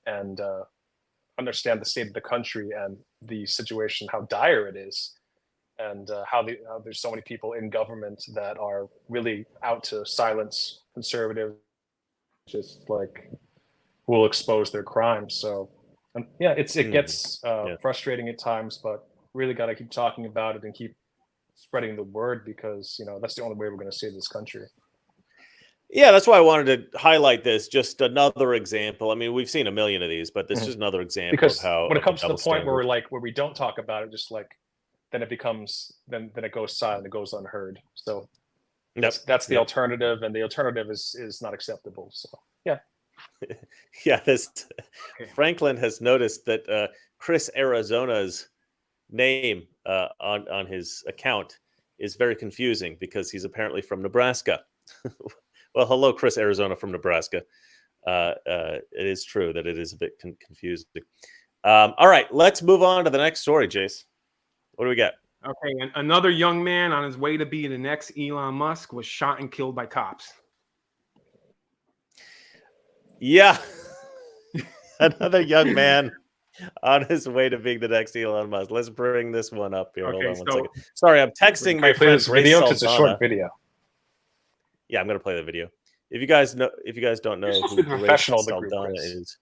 and understand the state of the country and the situation, how dire it is, and how there's so many people in government that are really out to silence conservatives, just like will expose their crimes. So yeah, it gets frustrating at times, but really got to keep talking about it and keep spreading the word, because that's the only way we're going to save this country. Yeah, that's why I wanted to highlight this. Just another example. I mean, we've seen a million of these, but this is another example because of how when it comes to the point where where we don't talk about it, just like then it becomes then it goes silent, it goes unheard. So that's the alternative, and the alternative is not acceptable. So yeah. Yeah, Franklin has noticed that Chris Arizona's name on his account is very confusing because he's apparently from Nebraska. Well, hello, Chris Arizona from Nebraska. It is true that it is a bit confusing. All right, let's move on to the next story, Jace. What do we got? Okay, and another young man on his way to be the next Elon Musk was shot and killed by cops. Yeah, another young man on his way to being the next Elon Musk. Let's bring this one up here. Okay, hold on 1 second. Sorry, I'm texting my friend this video. It's a short video. Yeah, I'm gonna play the video. If you guys don't know who Grace Saldana is,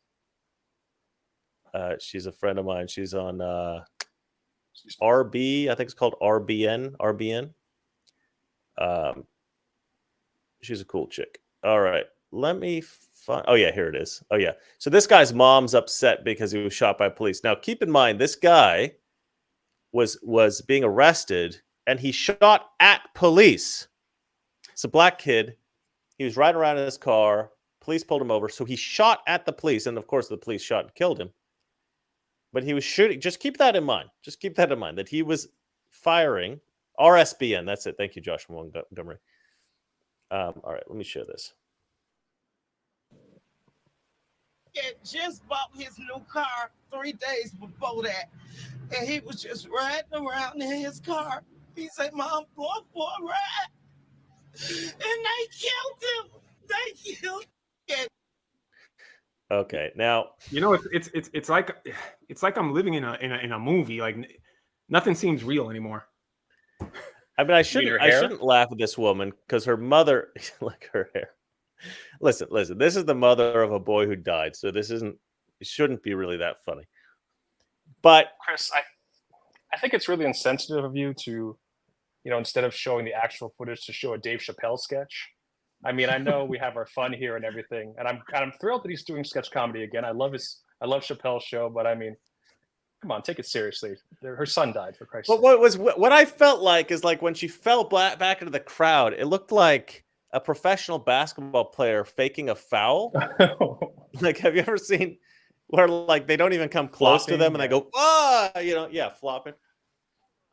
she's a friend of mine. She's on RB. I think it's called RBN. She's a cool chick. All right, let me find. Oh yeah, here it is. Oh yeah. So this guy's mom's upset because he was shot by police. Now keep in mind, this guy was being arrested and he shot at police. It's a black kid. He was riding around in his car. Police pulled him over. So he shot at the police. And of course, the police shot and killed him. But he was shooting. Just keep that in mind. Just keep that in mind that he was firing. RSBN. That's it. Thank you, Josh Montgomery. All right. Let me share this. Had just bought his new car 3 days before that. And he was just riding around in his car. He said, "Mom, going for a ride." And they killed him. They killed him. Okay, now it's like I'm living in a movie. Like nothing seems real anymore. I mean, I shouldn't laugh at this woman because her mother, like her hair. Listen. This is the mother of a boy who died, so it shouldn't be really that funny. But Chris, I think it's really insensitive of you to, instead of showing the actual footage, to show a Dave Chappelle sketch. I mean, I know we have our fun here and everything, and I'm thrilled that he's doing sketch comedy again. I love Chappelle's show, but I mean, come on, take it seriously. Her son died, for Christ's sake. What I felt like is like when she fell back into the crowd, it looked like a professional basketball player faking a foul. Like, have you ever seen where like they don't even come close to them and they go, flopping.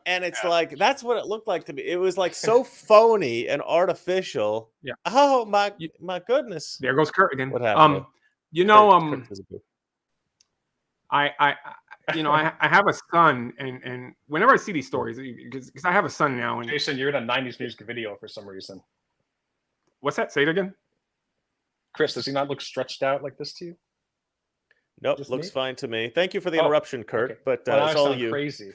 And it's like, that's what it looked like to me. It was like so phony and artificial. Yeah. Oh my goodness. There goes Kurt again. What happened? I have a son, and whenever I see these stories, because I have a son now, and Jason, you're in a 90s music video for some reason. What's that? Say it again. Chris, does he not look stretched out like this to you? Nope, Just looks me? fine to me. Thank you for the interruption, Kurt. Okay. But Well, it's all you. Crazy.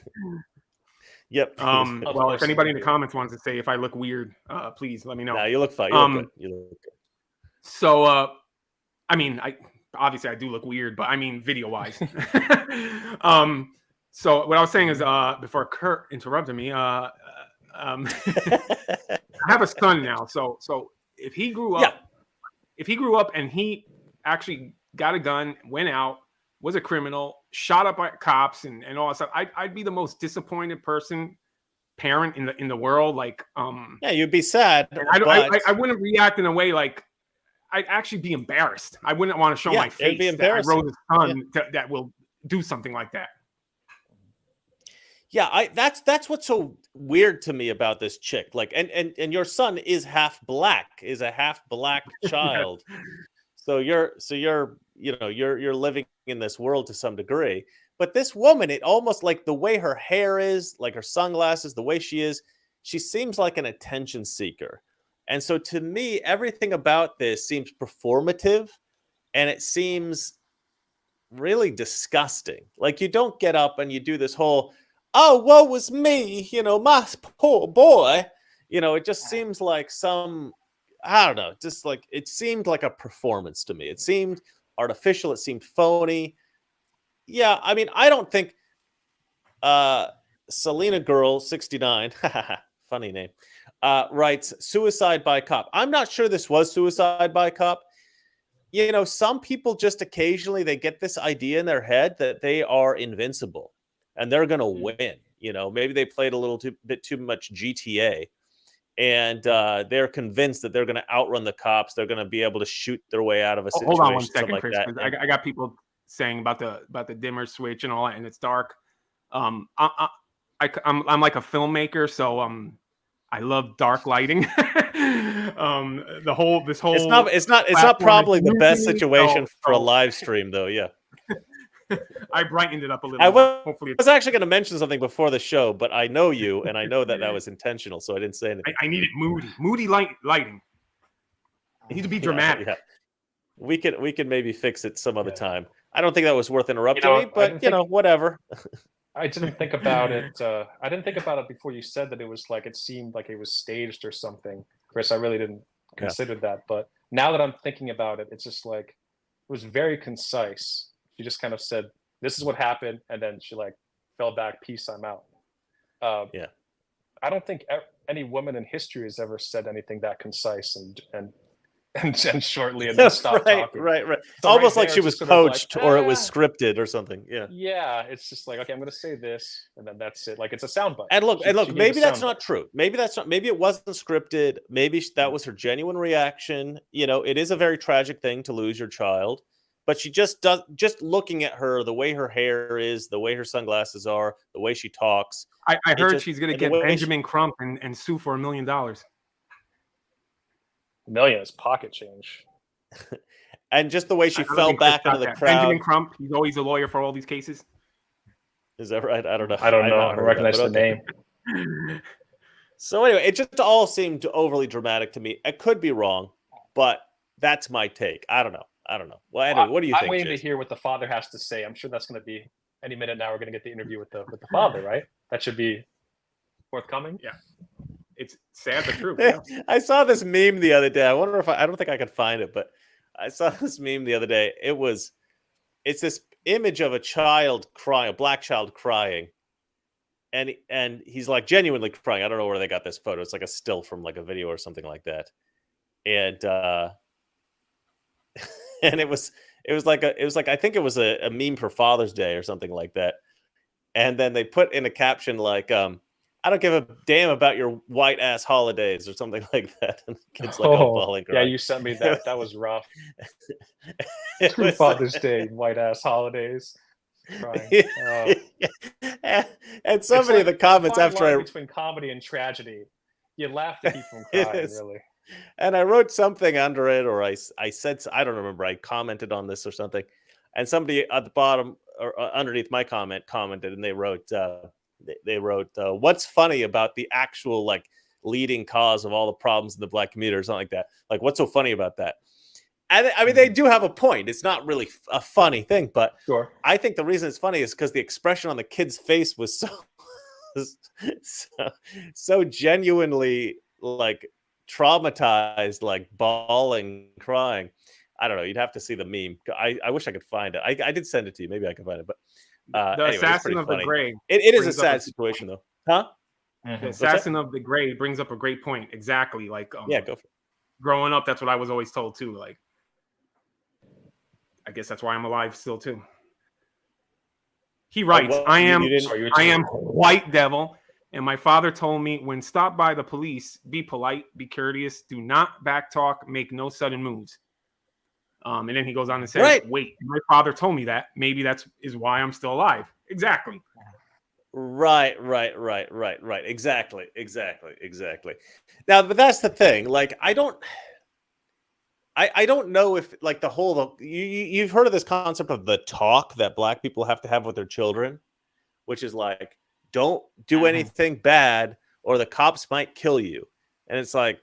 Yep. Well, if anybody in the comments wants to say if I look weird, please let me know. No, you look fine. You look good. You look good. So, I mean, obviously I do look weird, but I mean video wise. So what I was saying is, before Kurt interrupted me, I have a son now. So if he grew up, and he actually got a gun, went out, was a criminal, shot up by cops and all that stuff, I'd be the most disappointed parent in the world. Like, yeah, you'd be sad. I wouldn't react in a way like I'd actually be embarrassed. I wouldn't want to show my face it'd be embarrassing. that I wrote a son that will do something like that. Yeah, that's what's so weird to me about this chick. Like, and your son is half black, is a half black child. So you're you're living in this world to some degree. But this woman, it almost like the way her hair is, like her sunglasses, the way she is, she seems like an attention seeker. And so to me, everything about this seems performative, and it seems really disgusting. Like, you don't get up and you do this whole, oh, woe was me, my poor boy. It just seems like I don't know, just like it seemed like a performance to me. It seemed artificial. It seemed phony. Yeah, I mean, I don't think Selena Girl 69, funny name, writes suicide by cop. I'm not sure this was suicide by cop. Some people just occasionally they get this idea in their head that they are invincible and they're going to win. Maybe they played a little bit too much GTA, and they're convinced that they're going to outrun the cops. They're going to be able to shoot their way out of a situation. Hold on 1 second, like Chris. that. I got people saying about the dimmer switch and all that, and it's dark. I'm like a filmmaker, so I love dark lighting. This whole it's not probably the best situation for a live stream, though. Yeah. I brightened it up a little. I Hopefully, was actually going to mention something before the show, but I know you, and I know that was intentional, so I didn't say anything. I needed moody lighting. It needs to be dramatic. Yeah. We could maybe fix it some other time. I don't think that was worth interrupting me, but whatever. I didn't think about it. I didn't think about it before you said that it was like it seemed like it was staged or something, Chris. I really didn't consider that, but now that I'm thinking about it, it's just like it was very concise. She just kind of said, "This is what happened," and then she like fell back. Peace. I'm out. Yeah. I don't think any woman in history has ever said anything that concise and shortly and then stop talking. Right. It's almost like she was coached or it was scripted or something. Yeah. Yeah. It's just like, okay, I'm going to say this and then that's it. Like it's a soundbite. And look, maybe that's not true. Maybe it wasn't scripted. Maybe that was her genuine reaction. It is a very tragic thing to lose your child, but she just looking at her, the way her hair is, the way her sunglasses are, the way she talks. I heard she's going to get Benjamin Crump and sue for $1 million. $1 million is pocket change. And just the way she fell back into the crowd. Benjamin Crump, he's always a lawyer for all these cases. Is that right? I don't know. I don't recognize the name. So anyway, it just all seemed overly dramatic to me. I could be wrong, but that's my take. I don't know. Well, anyway, what do you think? I'm waiting to hear what the father has to say. I'm sure that's going to be any minute now. We're going to get the interview with the father, right? That should be forthcoming. Yeah. It's sad but true. Yeah. I saw this meme the other day. I wonder if I don't think I could find it, but I saw this meme the other day. It's this image of a child crying, a black child crying, and he's like genuinely crying. I don't know where they got this photo. It's like a still from like a video or something like that, and and it was like I think it was a meme for Father's Day or something like that, and then they put in a caption like I don't give a damn about your white ass holidays or something like that. And the kid's like, bawling. Yeah, you sent me that. That was rough. True Father's Day, white ass holidays. And somebody in the comments after between comedy and tragedy, you laugh to keep from crying, really. And I wrote something under it, or I said, I don't remember. I commented on this or something, and somebody at the bottom or underneath my comment commented, and they wrote. What's funny about the actual like leading cause of all the problems in the black community or something like that? Like, what's so funny about that? And I mean, they do have a point. It's not really a funny thing, but sure. I think the reason it's funny is because the expression on the kid's face was so genuinely like traumatized, like bawling, crying. I don't know. You'd have to see the meme. I wish I could find it. I did send it to you. Maybe I can find it, but. Anyway, assassin of the gray. It is a sad situation, though, huh? The assassin of the gray brings up a great point. Exactly, like yeah, go for it. Growing up, that's what I was always told too. Like, I guess that's why I'm alive still too. He writes, "I am white devil, and my father told me when stopped by the police, be polite, be courteous, do not backtalk, make no sudden moves." And then he goes on and says, Wait, my father told me that. Maybe is why I'm still alive. Exactly. Right. Exactly. Now, but that's the thing. Like, I don't know if like you've heard of this concept of the talk that black people have to have with their children, which is like, don't do anything bad or the cops might kill you. And it's like,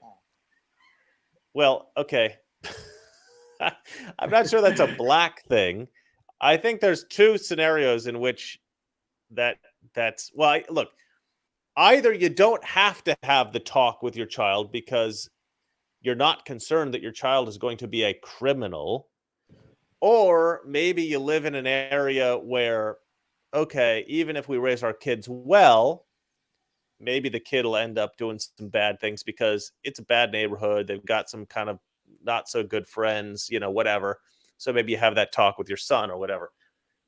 well, okay. I'm not sure that's a black thing. I think there's two scenarios in which look, either you don't have to have the talk with your child because you're not concerned that your child is going to be a criminal, or maybe you live in an area where, okay, even if we raise our kids well, maybe the kid will end up doing some bad things because it's a bad neighborhood. They've got some kind of not so good friends, whatever. So maybe you have that talk with your son or whatever.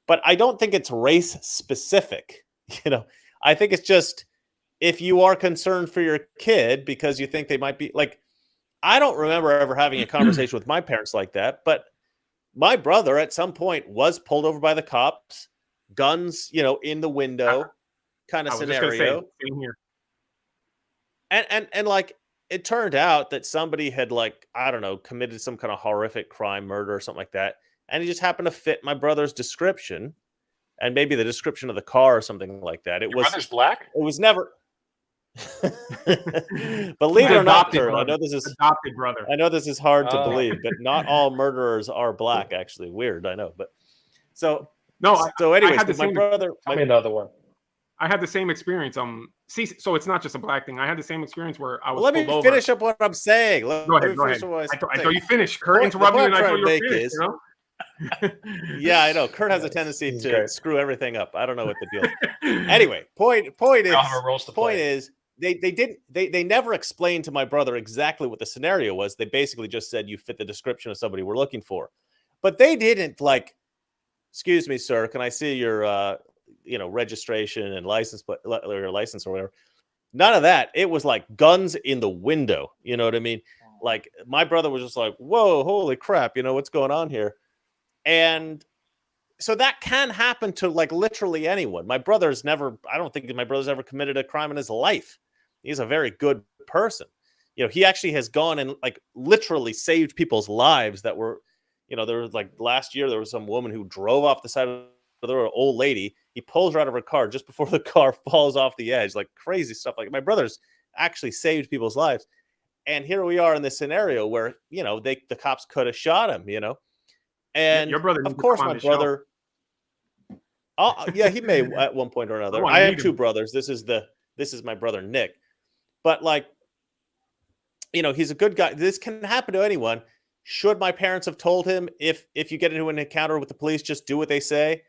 But I don't think it's race specific. I think it's just if you are concerned for your kid because you think they might be like, I don't remember ever having a conversation with my parents like that, but my brother at some point was pulled over by the cops, guns, in the window kind of scenario. Same here. And like, it turned out that somebody had, like, I don't know, committed some kind of horrific crime, murder or something like that. And he just happened to fit my brother's description and maybe the description of the car or something like that. Your brother's black? It was never. Believe it or not, Kurt, I know this is adopted brother. I know this is hard to believe, but not all murderers are black. Actually, weird. I know, but anyways, my brother. Tell me another one. I had the same experience. So it's not just a black thing. I had the same experience where I was. Let me finish up what I'm saying. Go ahead. I thought you finished. Kurt interrupted me, and I thought you were finished. Yeah, I know. Kurt has a tendency to screw everything up. I don't know what the deal is. Anyway, point is, they never explained to my brother exactly what the scenario was. They basically just said you fit the description of somebody we're looking for. But they didn't like, excuse me, sir, can I see your registration and license or license or whatever. None of that. It was like guns in the window. You know what I mean? Like, my brother was just like, whoa, holy crap, what's going on here? And so that can happen to like literally anyone. I don't think my brother's ever committed a crime in his life. He's a very good person. He actually has gone and like literally saved people's lives that were, there was like last year, there was some woman who drove off the side of the road, an old lady. He pulls her out of her car just before the car falls off the edge, like crazy stuff. Like, my brother's actually saved people's lives. And here we are in this scenario where, the cops could have shot him, And your brother, of course, my brother. Oh, yeah, he may at one point or another. I have two brothers. This is my brother Nick, but like, he's a good guy. This can happen to anyone. Should my parents have told him if you get into an encounter with the police, just do what they say?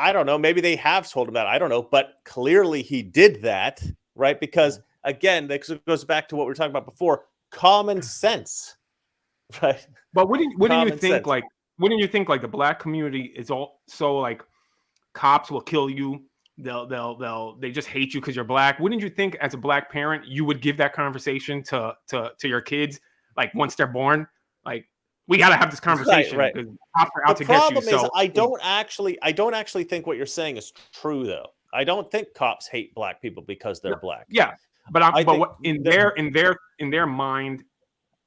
I don't know. Maybe they have told him that. I don't know. But clearly he did that, right? Because again, this goes back to what we were talking about before: common sense. Right. But wouldn't you think like the black community is all so like cops will kill you, they just hate you because you're black? Wouldn't you think as a black parent you would give that conversation to your kids like once they're born? Like, we got to have this conversation because cops are out to get you. The problem is I don't actually think what you're saying is true though. I don't think cops hate black people because they're black. Yeah, but in their mind,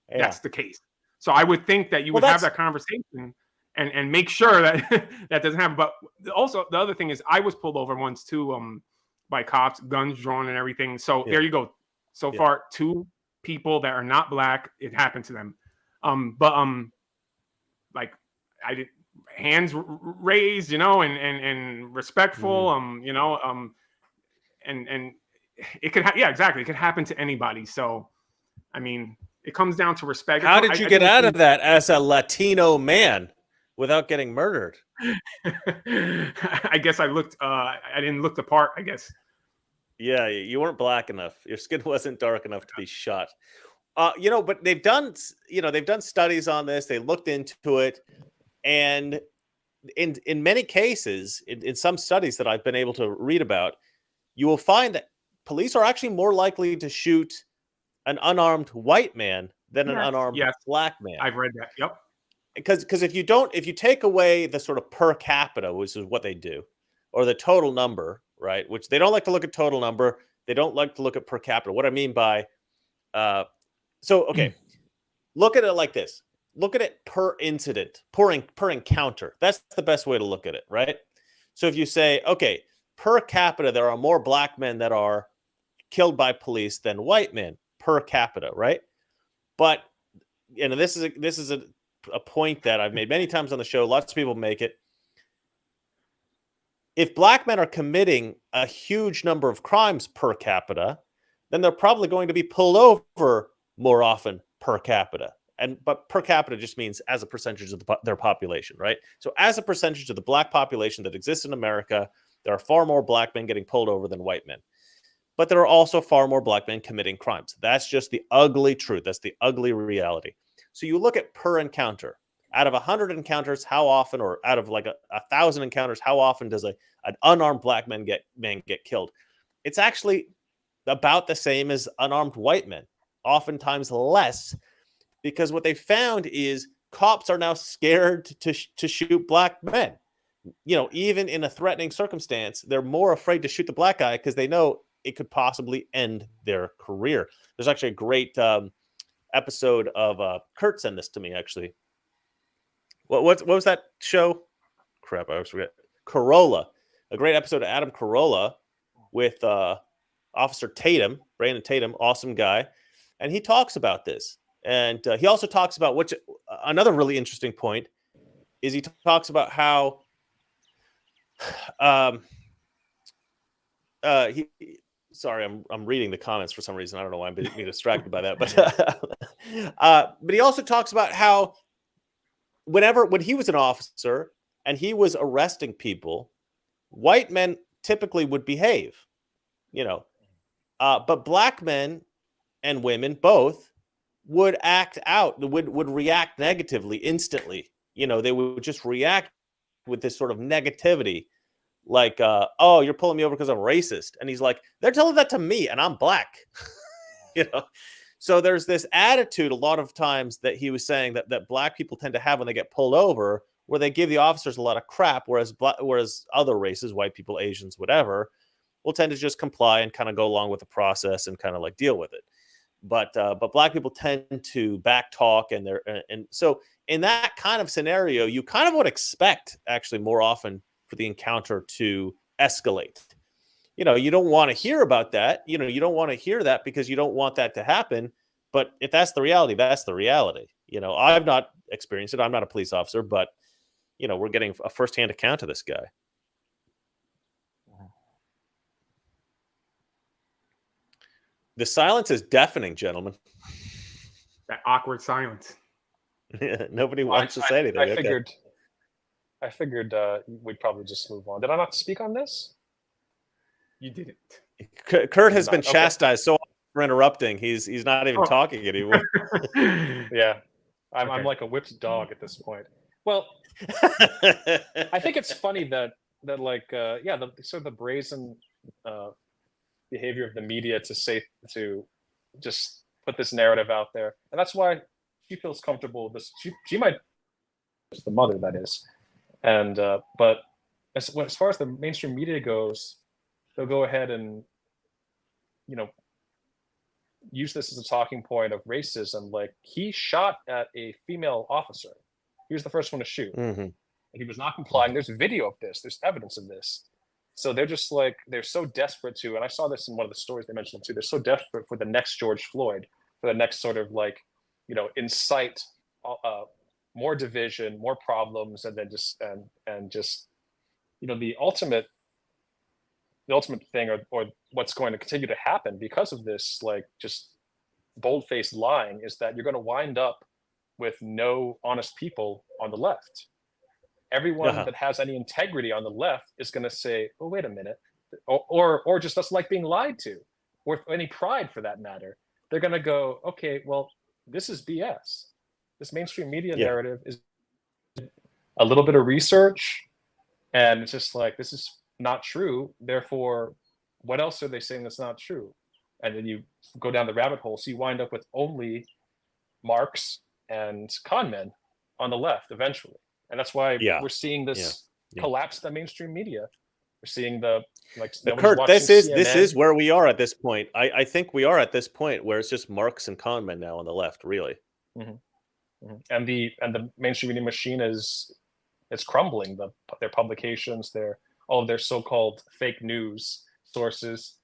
that's the case. So I would think that you would have that conversation and make sure that that doesn't happen. But also the other thing is I was pulled over once too by cops, guns drawn and everything. So there you go. So far, 2 people that are not black, it happened to them. Like, I did hands raised, and respectful, and it could exactly. It could happen to anybody. So, I mean, it comes down to respect. How did you get out of that as a Latino man without getting murdered? I guess I didn't look the part, I guess. Yeah, you weren't black enough. Your skin wasn't dark enough to be shot. But they've done studies on this. They looked into it, and in many cases, in some studies that I've been able to read about, you will find that police are actually more likely to shoot an unarmed white man than an unarmed black man. I've read that. Yep. Because if you take away the sort of per capita, which is what they do, or the total number, right? Which they don't like to look at total number. They don't like to look at per capita. What I mean by, okay, look at it like this. Look at it per incident, per encounter. That's the best way to look at it, right? So if you say, okay, per capita, there are more black men that are killed by police than white men per capita, right? But, and this is a point that I've made many times on the show. Lots of people make it. If black men are committing a huge number of crimes per capita, then they're probably going to be pulled over more often per capita. But per capita just means as a percentage of their population, right? So as a percentage of the black population that exists in America, there are far more black men getting pulled over than white men. But there are also far more black men committing crimes. That's just the ugly truth. That's the ugly reality. So you look at per encounter. Out of 100 encounters, how often, or out of like 1,000 encounters, how often does an unarmed black man get killed? It's actually about the same as unarmed white men, oftentimes less, because what they found is cops are now scared to shoot black men. You know, even in a threatening circumstance, they're more afraid to shoot the black guy because they know it could possibly end their career. There's actually a great episode of Kurt sent this to me, actually. What was that show? Crap, I always forget. Corolla. A great episode of Adam Carolla with Officer Tatum, Brandon Tatum, awesome guy. And he talks about this. And he also talks about another really interesting point is he talks about how sorry, I'm reading the comments for some reason. I don't know why I'm being distracted by that. But he also talks about how when he was an officer and he was arresting people, white men typically would behave, you know, but black men and women both would act out, would react negatively instantly. You know, they would just react with this sort of negativity, like, oh, you're pulling me over because I'm racist. And he's like, they're telling that to me and I'm black. You know, so there's this attitude a lot of times that he was saying that black people tend to have when they get pulled over, where they give the officers a lot of crap, whereas other races, white people, Asians, whatever, will tend to just comply and kind of go along with the process and kind of like deal with it. But black people tend to backtalk, and so in that kind of scenario, you kind of would expect actually more often for the encounter to escalate. You know, you don't want to hear about that. You know, you don't want to hear that because you don't want that to happen. But if that's the reality, that's the reality. You know, I've not experienced it. I'm not a police officer, but, you know, we're getting a firsthand account of this guy. The silence is deafening, gentlemen. That awkward silence. Nobody wants to say anything. I figured we'd probably just move on. Did I not speak on this? You didn't. Kurt has been chastised so often for interrupting. He's not even talking anymore. Yeah, I'm like a whipped dog at this point. Well, I think it's funny that like the sort of the brazen behavior of the media to just put this narrative out there, and that's why she feels comfortable. She might, the mother that is, and but as far as the mainstream media goes, they'll go ahead and, you know, use this as a talking point of racism. Like, he shot at a female officer. He was the first one to shoot. Mm-hmm. And he was not complying. There's video of this. There's evidence of this. So they're just like, they're so desperate to, and I saw this in one of the stories they mentioned too, they're so desperate for the next George Floyd, for the next sort of like, you know, incite more division, more problems, and then just, and just, you know, the ultimate thing, or what's going to continue to happen because of this, like, just bold-faced lying, is that you're going to wind up with no honest people on the left. Everyone that has any integrity on the left is going to say, oh, wait a minute, or just doesn't like being lied to, or any pride for that matter. They're going to go, okay, well, this is BS. This mainstream media narrative is a little bit of research, and it's just like, this is not true. Therefore, what else are they saying that's not true? And then you go down the rabbit hole, so you wind up with only marks and con men on the left eventually. And that's why we're seeing this collapse the mainstream media. We're seeing the Kurt, this is where we are at this point. I think we are at this point where it's just marks and conmen now on the left, really. Mm-hmm. Mm-hmm. And the mainstream media machine it's crumbling. Their publications, all of their so-called fake news sources,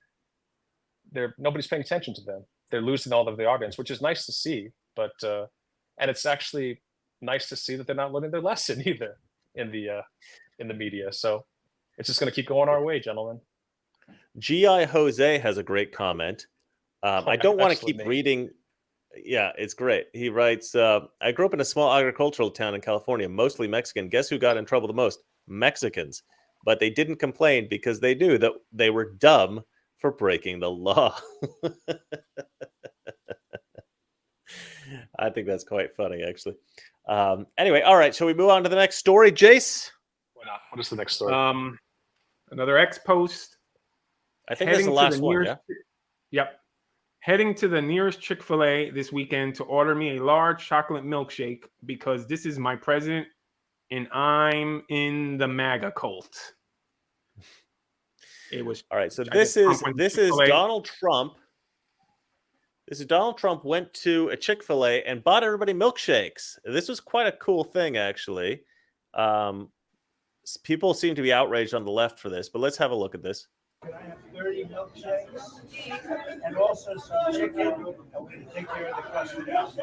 nobody's paying attention to them. They're losing all of the audience, which is nice to see. But and it's actually nice to see that they're not learning their lesson either in the media. So it's just going to keep going our way, gentlemen. G.I. Jose has a great comment. I don't want to keep reading. Yeah, it's great. He writes, I grew up in a small agricultural town in California, mostly Mexican. Guess who got in trouble the most? Mexicans. But they didn't complain because they knew that they were dumb for breaking the law. I think that's quite funny, actually. Anyway, all right. Shall we move on to the next story, Jace? Why not? What is the next story? Another X post. I think that's the last one, yeah? Yep. Heading to the nearest Chick-fil-A this weekend to order me a large chocolate milkshake because this is my president and I'm in the MAGA cult. It was all right. So this is Donald Trump. This is Donald Trump went to a Chick-fil-A and bought everybody milkshakes. This was quite a cool thing, actually. People seem to be outraged on the left for this, but let's have a look at this. Can I have 30 milkshakes and also some chicken? And we're going to take care of the customers.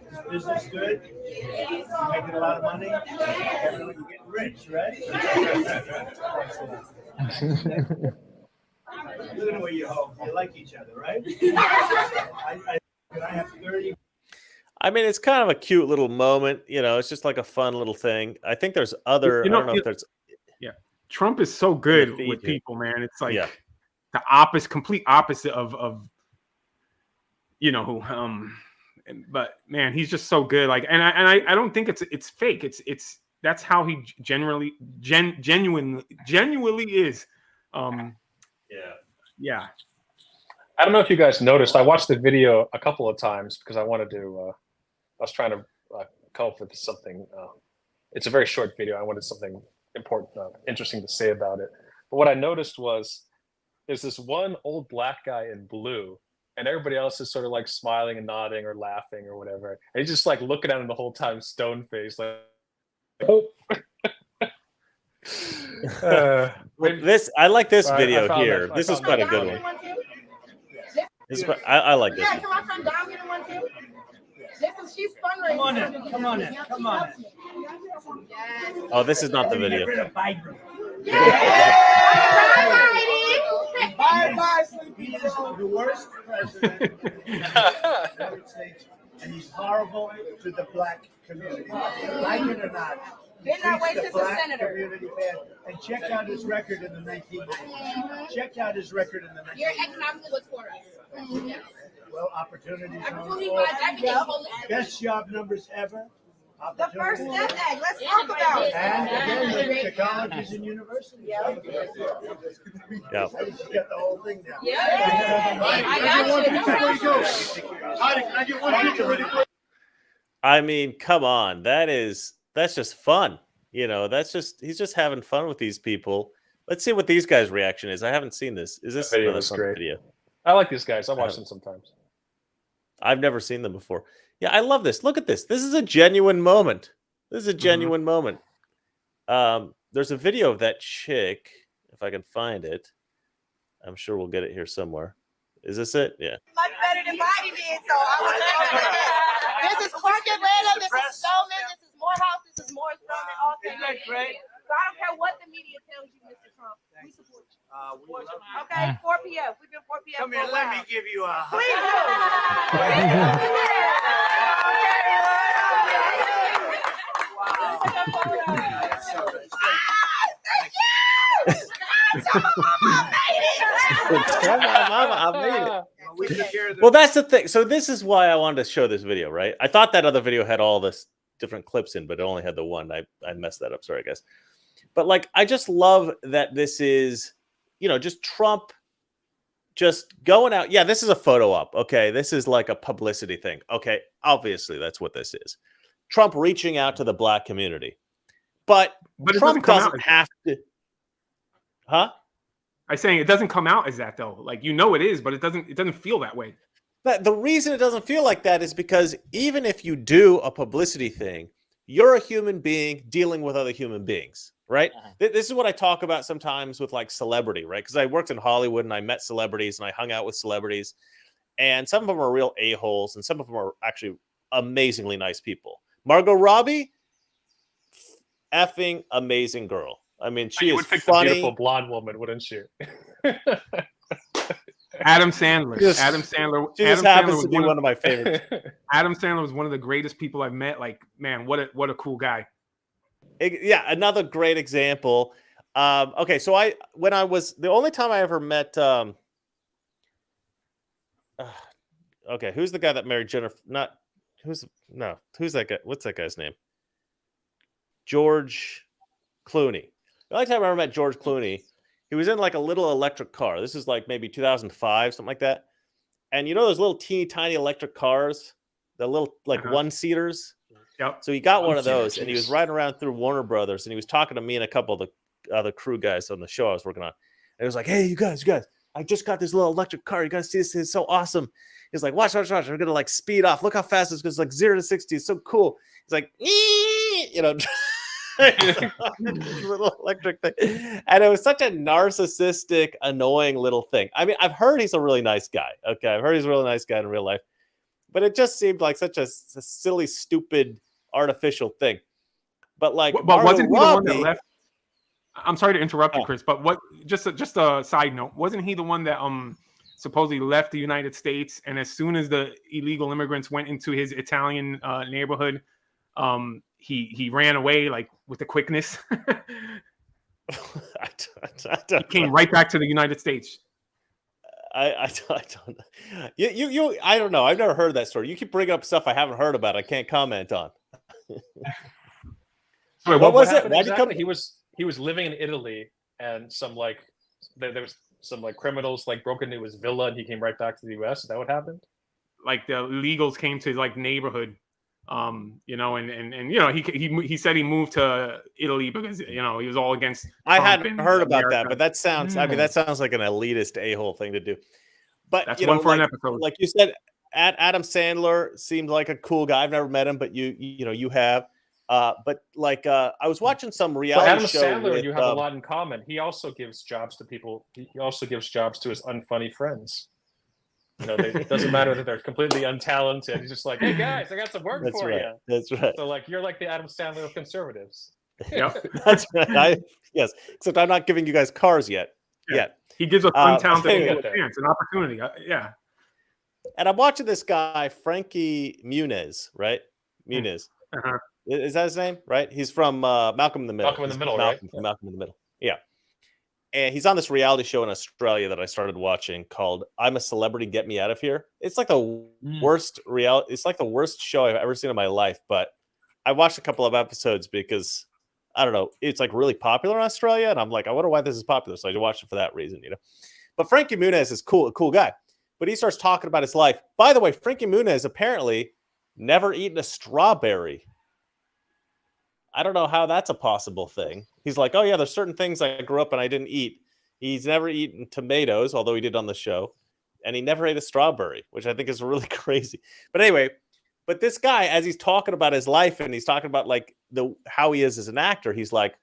Is business good? You're making a lot of money? Everyone's getting rich, right? Look at the way you hope. You like each other, right? Can I have 30? I mean, it's kind of a cute little moment. It's just like a fun little thing. I think there's other. I don't know if there's. Yeah, Trump is so good with people, man. It's like the complete opposite of But man, he's just so good. Like, and I don't think it's fake. It's that's how he genuinely is. Yeah. I don't know if you guys noticed. I watched the video a couple of times because I wanted to. I was trying to come up with something. It's a very short video. I wanted something important, interesting to say about it. But what I noticed was there's this one old black guy in blue, and everybody else is sort of like smiling and nodding or laughing or whatever. And he's just like looking at him the whole time, stone faced, like, oh. I like this video here. This is quite a good one. I like this one. Can my friend Dom get in one too? Listen, she's fundraising. Come on in. Oh, this is not the video. Bye, He is the worst president in the United States, and he's horrible to the black community. Like it or not. Been that way since a senator. Community bad. And check out his record in the 1990s. Check out his record in the 1990s. You're economically what's for us. Well, opportunities. Best job numbers ever. The first step act. Let's talk about it. And again, the colleges and universities. Yeah. You got the whole thing down. Yeah. I got you. I mean, come on. That's just fun. He's just having fun with these people. Let's see what these guys' reaction is. I haven't seen this. Is this video? Was great. Video? I like these guys. I watch them sometimes. I've never seen them before. Yeah, I love this. Look at this. This is a genuine moment. There's a moment. There's a video of that chick. If I can find it, I'm sure we'll get it here somewhere. Is this it? Yeah. Much better than Biden did, so I was this is Corkin Randall, this is Spelman, this is Morehouse, this is Morris Spelman, all Isn't that great? So I don't care what the media tells you, Mr. Trump. We support you. Okay, 4 p.m. We've been 4 p.m. Come here, let me give you a hug. Please I made it. Well, that's the thing. So this is why I wanted to show this video, right? I thought that other video had all this different clips in, but it only had the one. I messed that up. Sorry, guys. But like, I just love that this is, just Trump just going out. Yeah, this is a photo op. Okay, this is like a publicity thing. Okay, obviously that's what this is. Trump reaching out to the black community. But Trump doesn't have to. Huh? I'm saying it doesn't come out as that though. Like it is, but it doesn't feel that way. But the reason it doesn't feel like that is because even if you do a publicity thing, you're a human being dealing with other human beings, right? This is what I talk about sometimes with like celebrity, right? Because I worked in Hollywood and I met celebrities and I hung out with celebrities, and some of them are real a-holes and some of them are actually amazingly nice people. Margot Robbie, effing amazing girl. I mean, she is pick funny. a beautiful blonde woman, wouldn't she? Adam Sandler. Adam Sandler. She just happens to be one of my favorites. Adam Sandler was one of the greatest people I've met. Like, man, what a cool guy. Yeah, another great example. Okay, so the only time I ever met. Okay, who's the guy that married Jennifer? Who's that guy? What's that guy's name? George Clooney. The only time I ever met George Clooney, he was in like a little electric car. This is like maybe 2005, something like that. And you know those little teeny tiny electric cars, the little like one-seaters? Yep. So he got one of those, and he was riding around through Warner Brothers, and he was talking to me and a couple of the other crew guys on the show I was working on. And he was like, "Hey, you guys, I just got this little electric car. You guys see this? It's so awesome." He's like, watch. We're gonna like speed off. Look how fast it's like 0 to 60. It's so cool. He's like, you know, little electric thing. And it was such a narcissistic, annoying little thing. I mean, I've heard he's a really nice guy. Okay, I've heard he's a really nice guy in real life, but it just seemed like such a silly, stupid, artificial thing. But like, but wasn't he the one that left? I'm sorry to interrupt you, Chris, but just a side note, wasn't he the one that supposedly left the United States, and as soon as the illegal immigrants went into his Italian neighborhood, he ran away like with the quickness? He came right back to the United States. I don't know. I don't know. I've never heard that story. You keep bringing up stuff I haven't heard about. I can't comment on. Wait, what was it? Why'd exactly? He was living in Italy, and there was some like criminals like broke into his villa, and he came right back to the U.S. Is that what happened? Like the illegals came to his like neighborhood, you know, and you know he said he moved to Italy because you know he was all against Trump. I hadn't heard about that, but that sounds. I mean, that sounds like an elitist a-hole thing to do. But that's one for an episode. Like you said, Adam Sandler seemed like a cool guy. I've never met him, but you have. But like I was watching some reality show. Adam Sandler, you have a lot in common. He also gives jobs to people. He also gives jobs to his unfunny friends. You know, it doesn't matter that they're completely untalented. He's just like, "Hey guys, I got some work for you." That's right. So like, you're like the Adam Sandler of conservatives. Yeah, that's right. Yes, except I'm not giving you guys cars yet. He gives us untalented people a chance, an opportunity. Yeah. And I'm watching this guy, Frankie Muniz, right? Muniz. Is that his name? Right? He's from Malcolm in the Middle. Malcolm in the Middle, right? Malcolm in the Middle. Yeah. And he's on this reality show in Australia that I started watching called "I'm a Celebrity, Get Me Out of Here." It's like the worst reality. It's like the worst show I've ever seen in my life. But I watched a couple of episodes because I don't know. It's like really popular in Australia, and I'm like, I wonder why this is popular. So I watched it for that reason, you know. But Frankie Muniz is a cool guy. But he starts talking about his life. By the way, Frankie Muniz apparently never eaten a strawberry. I don't know how that's a possible thing. He's like, oh yeah, there's certain things I grew up and I didn't eat. He's never eaten tomatoes, although he did on the show, and he never ate a strawberry, which I think is really crazy. But anyway, this guy, as he's talking about his life and he's talking about like how he is as an actor, he's like,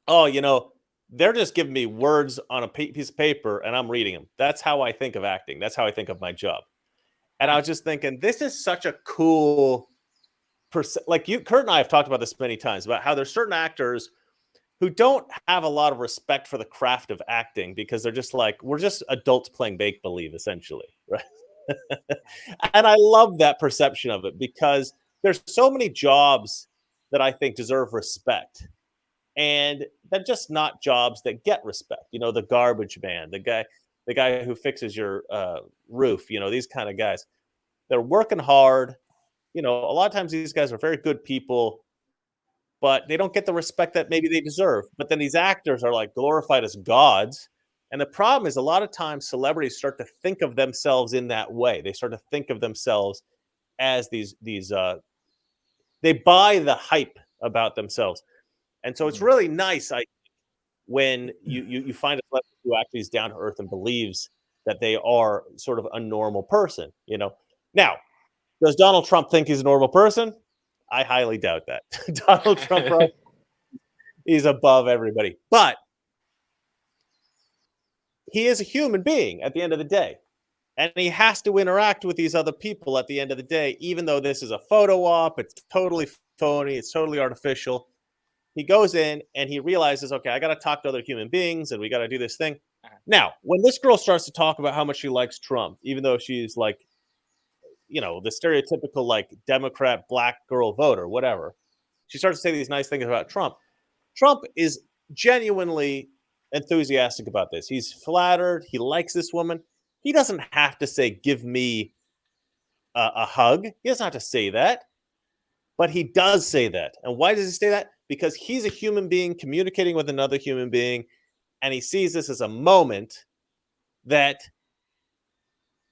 oh, you know, they're just giving me words on a piece of paper and I'm reading them. That's how I think of acting. That's how I think of my job. And I was just thinking, this is such a cool. Like Kurt and I have talked about this many times about how there's certain actors who don't have a lot of respect for the craft of acting because they're just like, we're just adults playing make-believe essentially, right? And I love that perception of it because there's so many jobs that I think deserve respect, and they're just not jobs that get respect. You know, the garbage man, the guy who fixes your roof, you know, these kind of guys. They're working hard. You know, a lot of times these guys are very good people, but they don't get the respect that maybe they deserve. But then these actors are like glorified as gods. And the problem is a lot of times celebrities start to think of themselves in that way. They start to think of themselves as these they buy the hype about themselves. And so it's really nice when you find a celebrity who actually is down to earth and believes that they are sort of a normal person, you know. Now, does Donald Trump think he's a normal person? I highly doubt that. Donald Trump, he's above everybody, but he is a human being at the end of the day. And he has to interact with these other people at the end of the day, even though this is a photo op, it's totally phony, it's totally artificial. He goes in and he realizes, okay, I got to talk to other human beings and we got to do this thing. Now, when this girl starts to talk about how much she likes Trump, even though she's like, you know, the stereotypical like Democrat black girl voter, whatever, she starts to say these nice things about Trump. Trump is genuinely enthusiastic about this. He's flattered. He likes this woman. He doesn't have to say, give me a hug. He doesn't have to say that. But he does say that. And why does he say that? Because he's a human being communicating with another human being. And he sees this as a moment that,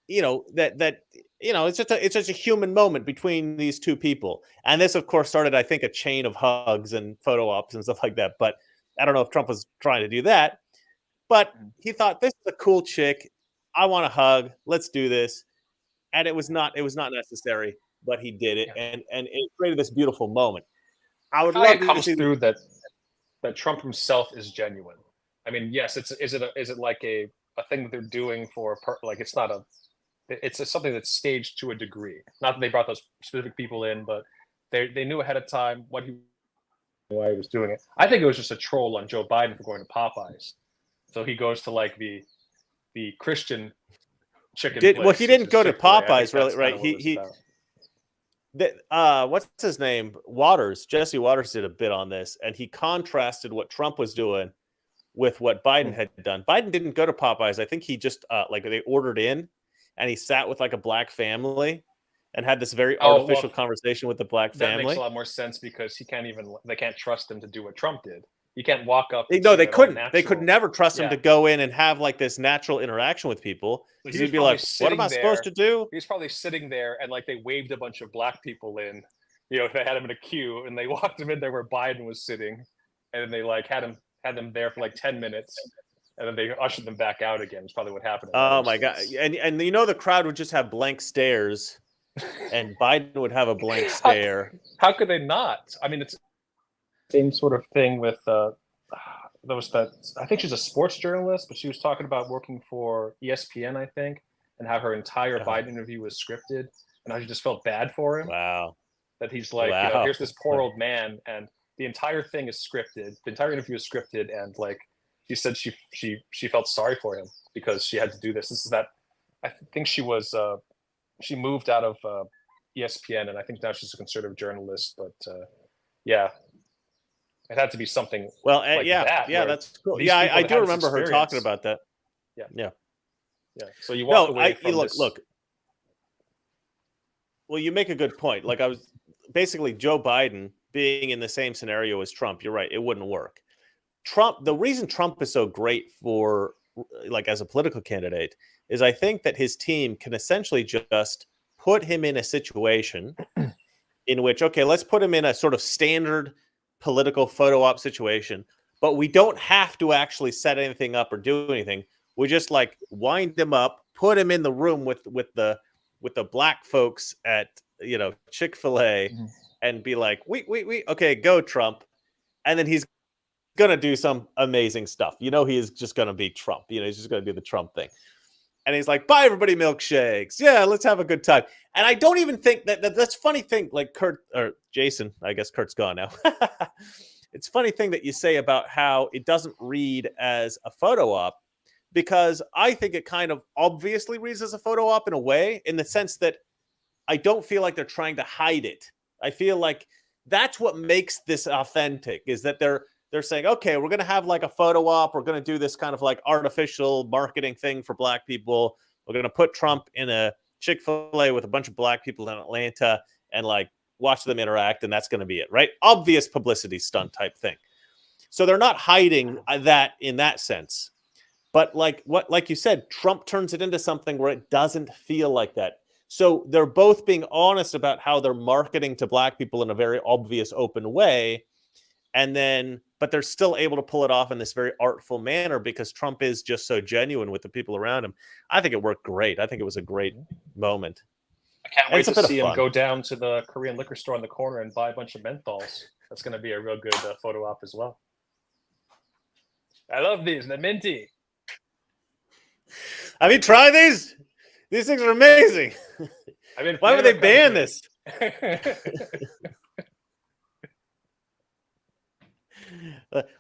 you know, it's just a human moment between these two people. And this, of course, started, I think, a chain of hugs and photo ops and stuff like that. But I don't know if Trump was trying to do that. But he thought, this is a cool chick. I want a hug. Let's do this. And it was not necessary, but he did it, and it created this beautiful moment. I would love it comes through that Trump himself is genuine. I mean, yes, is it like a thing that they're doing for like it's not a it's something that's staged to a degree. Not that they brought those specific people in, but they knew ahead of time why he was doing it. I think it was just a troll on Joe Biden for going to Popeyes. So he goes to like the Christian chicken place. Well, he didn't go to Popeyes, really, right? What's his name? Jesse Waters did a bit on this, and he contrasted what Trump was doing with what Biden had done. Biden didn't go to Popeyes. I think he just like they ordered in, and he sat with like a black family and had this very artificial conversation with the black family. That makes a lot more sense because they can't trust him to do what Trump did. You can't walk up. No, they couldn't. They could never trust him to go in and have like this natural interaction with people. Because he'd be like, "What am I supposed to do?" He's probably sitting there and like they waved a bunch of black people in. You know, they had him in a queue and they walked him in there where Biden was sitting, and they like had them there for like 10 minutes, and then they ushered them back out again. It's probably what happened. Oh my god! And you know the crowd would just have blank stares, and Biden would have a blank stare. How could they not? I mean, it's same sort of thing with there was that, I think she's a sports journalist, but she was talking about working for ESPN, I think, and how her entire Biden interview was scripted, and how she just felt bad for him. Wow. That he's like, you know, here's this poor old man, and the entire thing is scripted. The entire interview is scripted, and like she said, she felt sorry for him because she had to do this. This is that. I think she was she moved out of ESPN, and I think now she's a conservative journalist. But yeah. It had to be something. Well, like yeah, that's cool. Yeah, I do remember her talking about that. Yeah. So you walk away from look. Well, you make a good point. Like I was basically Joe Biden being in the same scenario as Trump. You're right; it wouldn't work. The reason Trump is so great for like as a political candidate is I think that his team can essentially just put him in a situation in which, okay, let's put him in a sort of standard political photo op situation, but we don't have to actually set anything up or do anything. We just like wind him up, put him in the room with the black folks at, you know, Chick-fil-A and be like, we okay, go Trump. And then he's gonna do some amazing stuff. You know, he is just gonna be Trump. You know, he's just gonna do the Trump thing. And he's like, bye everybody, milkshakes. Yeah, let's have a good time. And I don't even think that's funny thing, like Kurt or Jason, I guess Kurt's gone now. It's funny thing that you say about how it doesn't read as a photo op, because I think it kind of obviously reads as a photo op in a way, in the sense that I don't feel like they're trying to hide it. I feel like that's what makes this authentic, is that they're saying, okay, we're going to have like a photo op. We're going to do this kind of like artificial marketing thing for black people. We're going to put Trump in a Chick-fil-A with a bunch of black people in Atlanta and like watch them interact. And that's going to be it, right? Obvious publicity stunt type thing. So they're not hiding that in that sense. But like you said, Trump turns it into something where it doesn't feel like that. So they're both being honest about how they're marketing to black people in a very obvious, open way. And then but they're still able to pull it off in this very artful manner because Trump is just so genuine with the people around him. I think it worked great. I think it was a great moment. I can't And wait it's a to bit see of him fun. go down to the Korean liquor store in the corner and buy a bunch of menthols. That's going to be a real good photo op as well. I love these. They're minty. Have you tried these? These things are amazing. Why would they ban this?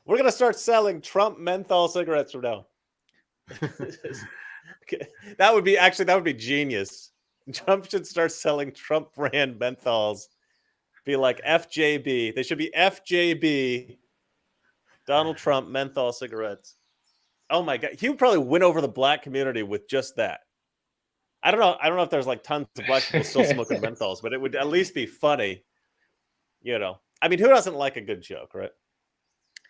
We're gonna start selling Trump menthol cigarettes from now. That would be genius. Trump should start selling Trump brand menthols. Be like FJB. They should be FJB. Donald Trump menthol cigarettes. Oh my God, he would probably win over the black community with just that. I don't know if there's like tons of black people still smoking menthols, but it would at least be funny. You know, I mean, who doesn't like a good joke, right?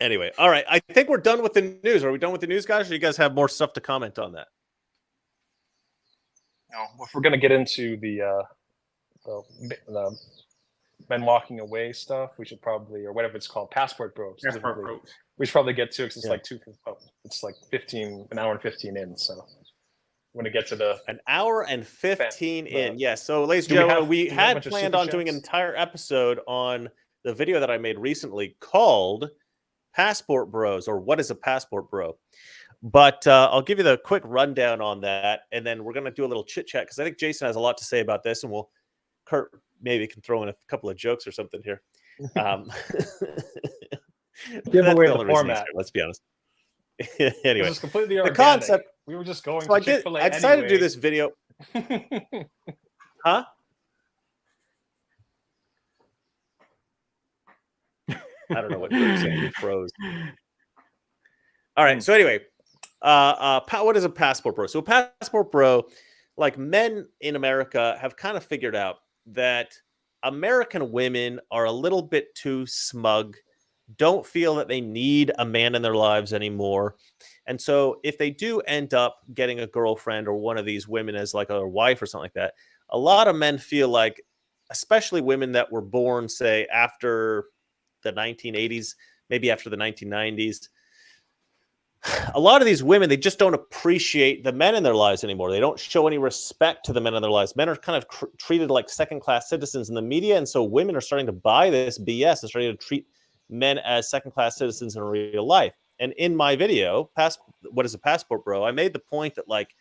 Anyway, all right. I think we're done with the news. Are we done with the news, guys? Or do you guys have more stuff to comment on that? No, if we're gonna get into the men walking away stuff, we should probably, or whatever it's called, passport bros. Passport bros. We should probably get to because it's Yeah. like it's like an hour and 15 in. So we're gonna get to the An hour and 15 in. Yeah. So, ladies and Do we gentlemen, have- we do we have a had bunch of planned super on doing an chats? entire episode on the video that I made recently called Passport Bros, or What is a Passport Bro? But I'll give you the quick rundown on that, and then we're going to do a little chit chat because I think Jason has a lot to say about this, and Kurt maybe can throw in a couple of jokes or something here. Give That's away the the only reason he's format. here, let's be honest. This Anyway, is completely the organic. concept. We were just going So to Chick-fil-A I decided to do anyway. this video. Huh? I don't know what Kurt's saying. He froze. All right. So anyway, what is a passport bro? So a passport bro, like men in America, have kind of figured out that American women are a little bit too smug, don't feel that they need a man in their lives anymore. And so if they do end up getting a girlfriend or one of these women as like a wife or something like that, a lot of men feel like, especially women that were born, say, after the 1980s, maybe after the 1990s, a lot of these women, they just don't appreciate the men in their lives anymore. They don't show any respect to the men in their lives. Men are kind of treated like second-class citizens in the media, and so women are starting to buy this BS and starting to treat men as second-class citizens in real life. And in my video, What is a Passport Bro, I made the point that like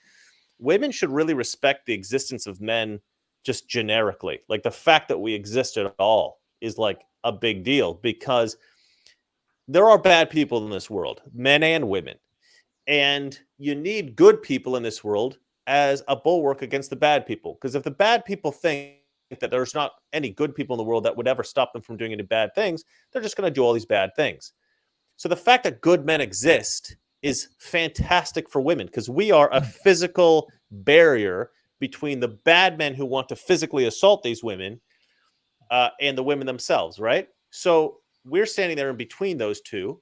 women should really respect the existence of men just generically. Like the fact that we exist at all is like a big deal because there are bad people in this world, men and women. And you need good people in this world as a bulwark against the bad people. Because if the bad people think that there's not any good people in the world that would ever stop them from doing any bad things, they're just going to do all these bad things. So the fact that good men exist is fantastic for women because we are a physical barrier between the bad men who want to physically assault these women and the women themselves, right? So we're standing there in between those two.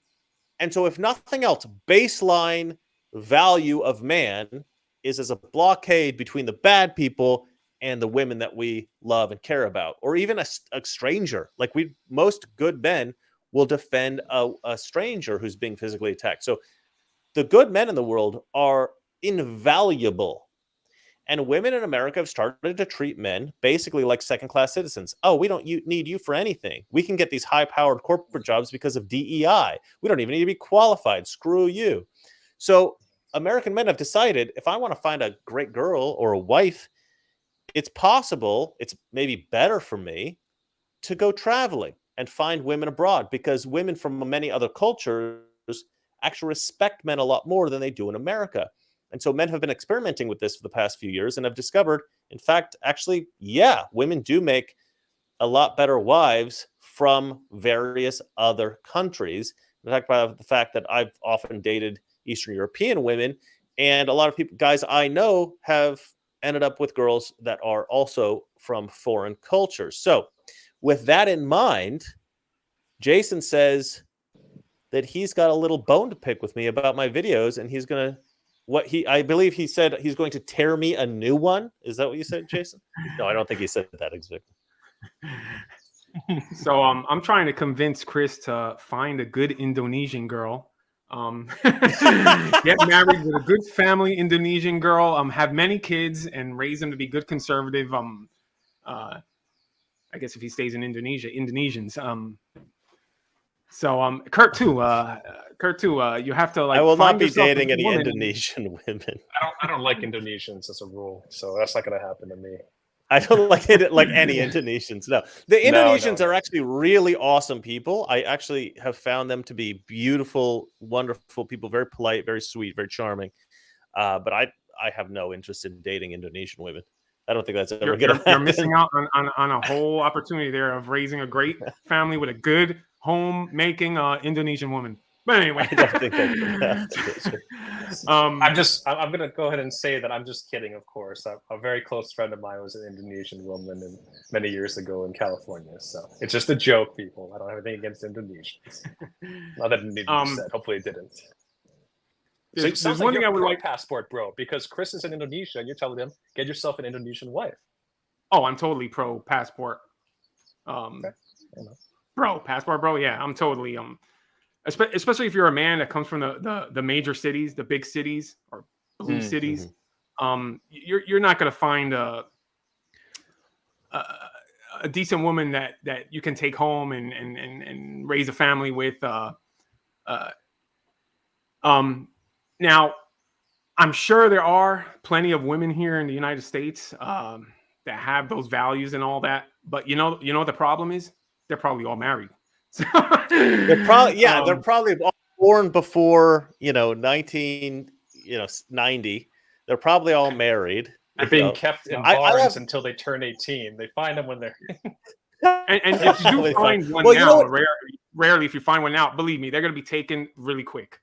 And so if nothing else, baseline value of man is as a blockade between the bad people and the women that we love and care about, or even a stranger. Like most good men will defend a stranger who's being physically attacked. So the good men in the world are invaluable. And women in America have started to treat men basically like second-class citizens. Oh, we don't need you for anything. We can get these high-powered corporate jobs because of DEI. We don't even need to be qualified. Screw you. So American men have decided, if I want to find a great girl or a wife, it's possible, it's maybe better for me to go traveling and find women abroad because women from many other cultures actually respect men a lot more than they do in America. And so men have been experimenting with this for the past few years and have discovered, in fact, actually, yeah, women do make a lot better wives from various other countries. In fact, by the fact that I've often dated Eastern European women, and a lot of people, guys I know, have ended up with girls that are also from foreign cultures. So with that in mind, Jason says that he's got a little bone to pick with me about my videos, and he's going to, I believe he said he's going to tear me a new one. Is that what you said, Jason? No, I don't think he said that exactly. So I'm trying to convince Chris to find a good Indonesian girl. Get married with a good family Indonesian girl. Have many kids and raise them to be good conservative. I guess if he stays in Indonesia, Indonesians. So Kurt too. You have to like. I will not find be yourself a dating good any woman. Indonesian women. I don't like Indonesians as a rule, so that's not going to happen to me. I don't like it like any Indonesians. No, the Indonesians are actually really awesome people. I actually have found them to be beautiful, wonderful people, very polite, very sweet, very charming. But I have no interest in dating Indonesian women. I don't think that's ever going to happen. You're missing out on a whole opportunity there of raising a great family with a good homemaking Indonesian woman. But anyway, I don't think that's going to happen. I'm going to go ahead and say that I'm just kidding, of course. A very close friend of mine was an Indonesian woman many years ago in California. So it's just a joke, people. I don't have anything against Indonesians. Not that it needed to be said. Hopefully it didn't. So it sounds like you're pro passport, bro, because Chris is in Indonesia and you're telling him, get yourself an Indonesian wife. Oh, I'm totally pro passport. Okay. Bro, passport, bro. Yeah, I'm totally especially if you're a man that comes from the major cities, the big cities or blue cities. You're not going to find a decent woman that you can take home and raise a family with. Now, I'm sure there are plenty of women here in the United States that have those values and all that. But you know what the problem is? They're probably all married. They're probably they're probably all born before 1990. They're probably all married. They're being kept in bars until they turn 18. They find them when they're and if you do find one now, rarely if you find one now, believe me, they're going to be taken really quick.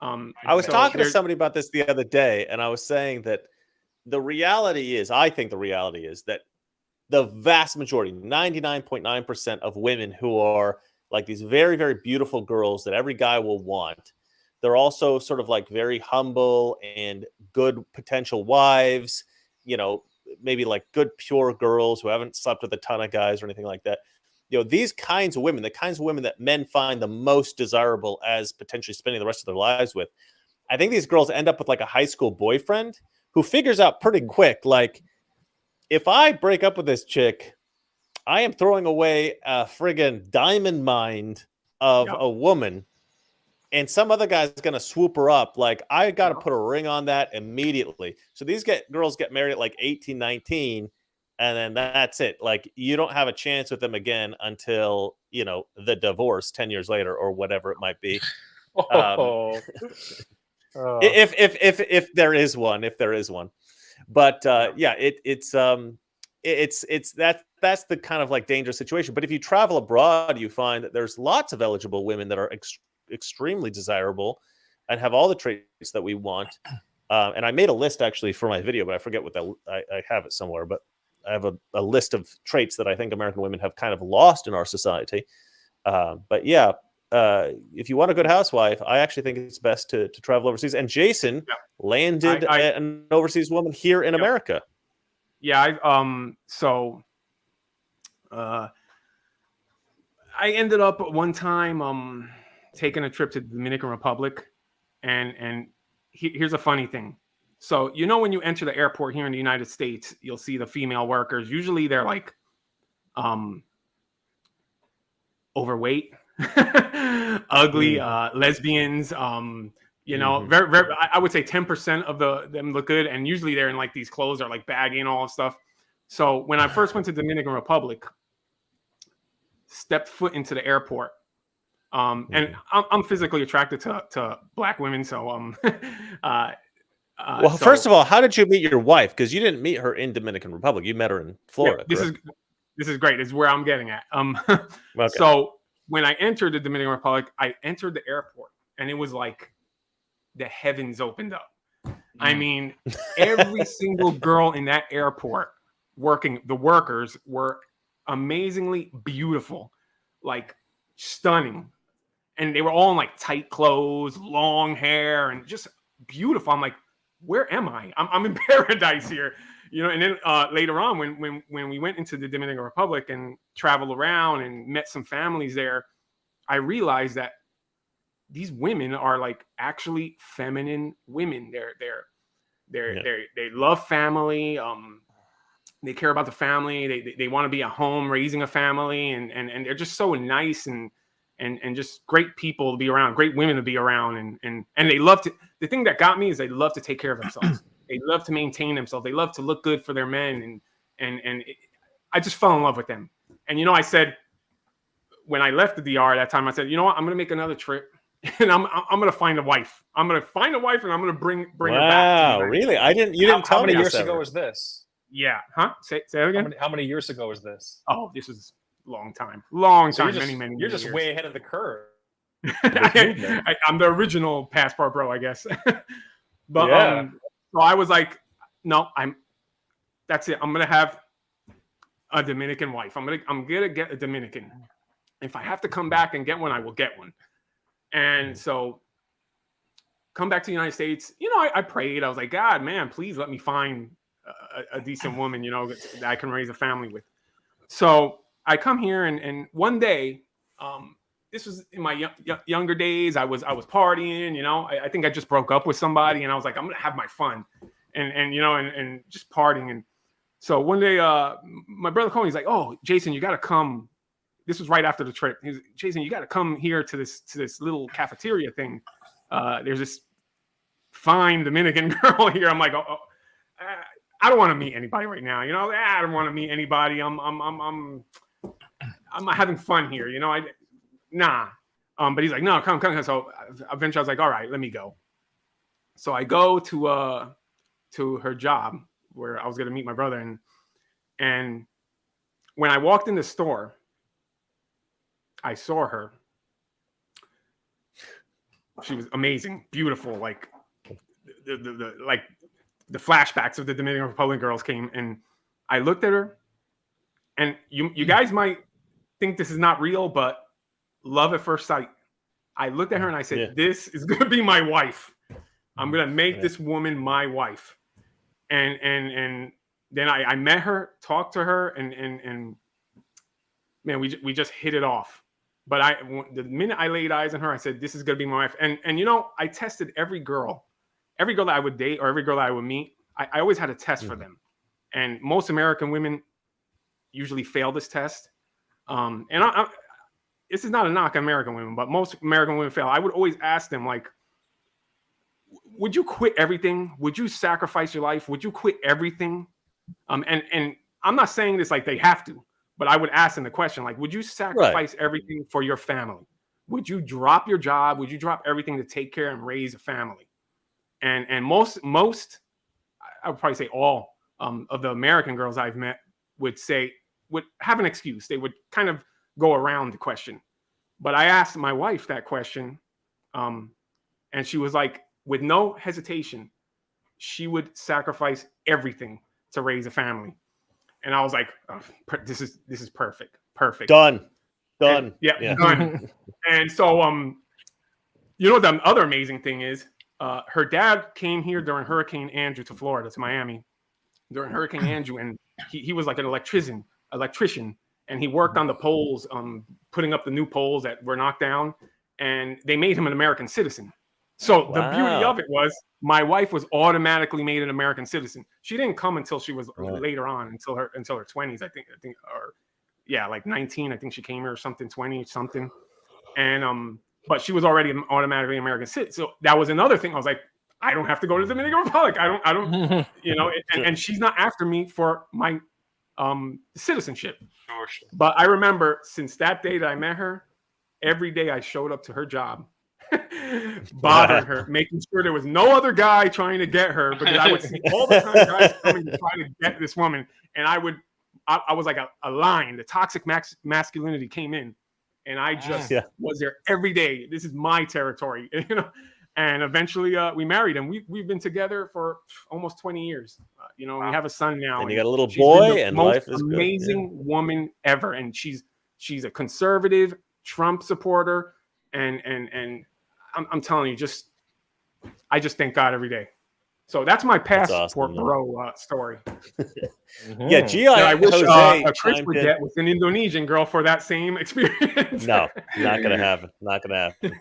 I was talking to somebody about this the other day, and I was saying that I think the reality is that the vast majority, 99.9% of women who are like these very, very beautiful girls that every guy will want, they're also sort of like very humble and good potential wives, maybe like good, pure girls who haven't slept with a ton of guys or anything like that. These kinds of women, the kinds of women that men find the most desirable as potentially spending the rest of their lives with. I think these girls end up with like a high school boyfriend who figures out pretty quick, like, if I break up with this chick, I am throwing away a friggin' diamond mine of a woman, and some other guy's going to swoop her up. Like, I got to put a ring on that immediately. So these girls get married at like 18, 19, and then that's it. Like, you don't have a chance with them again until, the divorce 10 years later or whatever it might be. If there is one. But it's that's the kind of like dangerous situation. But if you travel abroad, you find that there's lots of eligible women that are extremely desirable and have all the traits that we want. And I made a list actually for my video, but I forget what I have it somewhere. But I have a list of traits that I think American women have kind of lost in our society. But yeah. If you want a good housewife, I actually think it's best to travel overseas. And Jason landed an overseas woman here in America. Yeah, I ended up at one time taking a trip to the Dominican Republic, and here's a funny thing. So when you enter the airport here in the United States, you'll see the female workers. Usually they're like overweight. Ugly, lesbians, very, very, I would say 10% of them look good, and usually they're in like these clothes are like baggy and all that stuff. So when I first went to Dominican Republic, stepped foot into the airport, and I'm physically attracted to black women, so first of all, how did you meet your wife? Because you didn't meet her in Dominican Republic, you met her in Florida. This is great. This is where I'm getting at. Okay. So when I entered the Dominican Republic, I entered the airport, and it was like the heavens opened up. I mean, every single girl in that airport the workers were amazingly beautiful, like stunning. And they were all in like tight clothes, long hair, and just beautiful. I'm like, where am I? I'm in paradise here, you know. And then later on, when we went into the Dominican Republic and traveled around and met some families there, I realized that these women are like actually feminine women. They love family. They care about the family. They want to be at home raising a family, and they're just so nice and just great people to be around, great women to be around, and they love to. The thing that got me is they love to take care of themselves. They love to maintain themselves. They love to look good for their men, I just fell in love with them. And you know, I said when I left the DR that time, I said, you know what, I'm gonna make another trip, and I'm gonna find a wife. I'm gonna find a wife, and I'm gonna bring her back. Wow, really? You didn't tell me how many years ago was this? Yeah, huh? Say that again. How many years ago was this? Oh, this was long time. Long So time. you're many You're years. just way ahead of the curve. I'm the original passport bro, I guess. But yeah. So I was like, no, that's it. I'm gonna have a Dominican wife. I'm gonna get a Dominican. If I have to come back and get one, I will get one. And so come back to the United States. You know, I prayed. I was like, God, man, please let me find a decent woman, you know, that I can raise a family with. So I come here, and one day, this was in my younger days. I was partying, you know. I think I just broke up with somebody, and I was like, I'm gonna have my fun, and you know, and just partying. And so one day, my brother called me. He's like, "Oh, Jason, you got to come." This was right after the trip. He's, Jason, you got to come here to this little cafeteria thing. There's this fine Dominican girl here. I'm like, I don't want to meet anybody right now. You know, I don't want to meet anybody. I'm having fun here. You know, nah. But he's like, no, come. So eventually I was like, all right, let me go. So I go to her job where I was going to meet my brother. And when I walked in the store, I saw her. She was amazing, beautiful. Like the flashbacks of the Dominican Republic girls came, and I looked at her, and you guys might think this is not real, but love at first sight. I looked at her and I said, this is going to be my wife. I'm going to make this woman my wife. And then I met her, talked to her, and man, we just hit it off. But the minute I laid eyes on her, I said, this is going to be my wife. And you know, I tested every girl that I would date or every girl that I would meet. I always had a test for them. And most American women usually fail this test. This is not a knock on American women, but most American women fail. I would always ask them, like, would you quit everything? Would you sacrifice your life? Would you quit everything? And I'm not saying this like they have to, but I would ask them the question, like, would you sacrifice everything for your family? Would you drop your job? Would you drop everything to take care and raise a family? And most, I would probably say all of the American girls I've met would have an excuse. They would kind of go around the question. But I asked my wife that question, and she was like, with no hesitation, she would sacrifice everything to raise a family. And I was like, oh, this is perfect. Done. And, done. And so, you know, the other amazing thing is, her dad came here during Hurricane Andrew to Florida, to Miami, during Hurricane Andrew, and he was like an electrician, and he worked on the poles, putting up the new poles that were knocked down, and they made him an American citizzen. So the beauty of it was my wife was automatically made an American citizen. She didn't come until she was later on, until her 20s, I think, or like 19. I think she came here or something, 20 something, and but she was already automatically American citizen. So that was another thing. I was like, I don't have to go to the Dominican Republic. I don't, you know. And she's not after me for my citizenship. But I remember since that day that I met her, every day I showed up to her job, bothering her, making sure there was no other guy trying to get her, because I would see all the time guys coming to try to get this woman, and I was like a line. The toxic masculinity came in, and I just was there every day. This is my territory, you know. And eventually we married, and we've been together for almost 20 years. You know, we have a son now. And you got a little boy, and life is amazing woman ever. And she's a conservative Trump supporter, and I'm telling you, I just thank God every day. So that's my That's passport awesome, bro story. Yeah, G.I. I wish Jose Chris chimed would in. get with an Indonesian girl for that same experience. No, not gonna happen. Not gonna happen.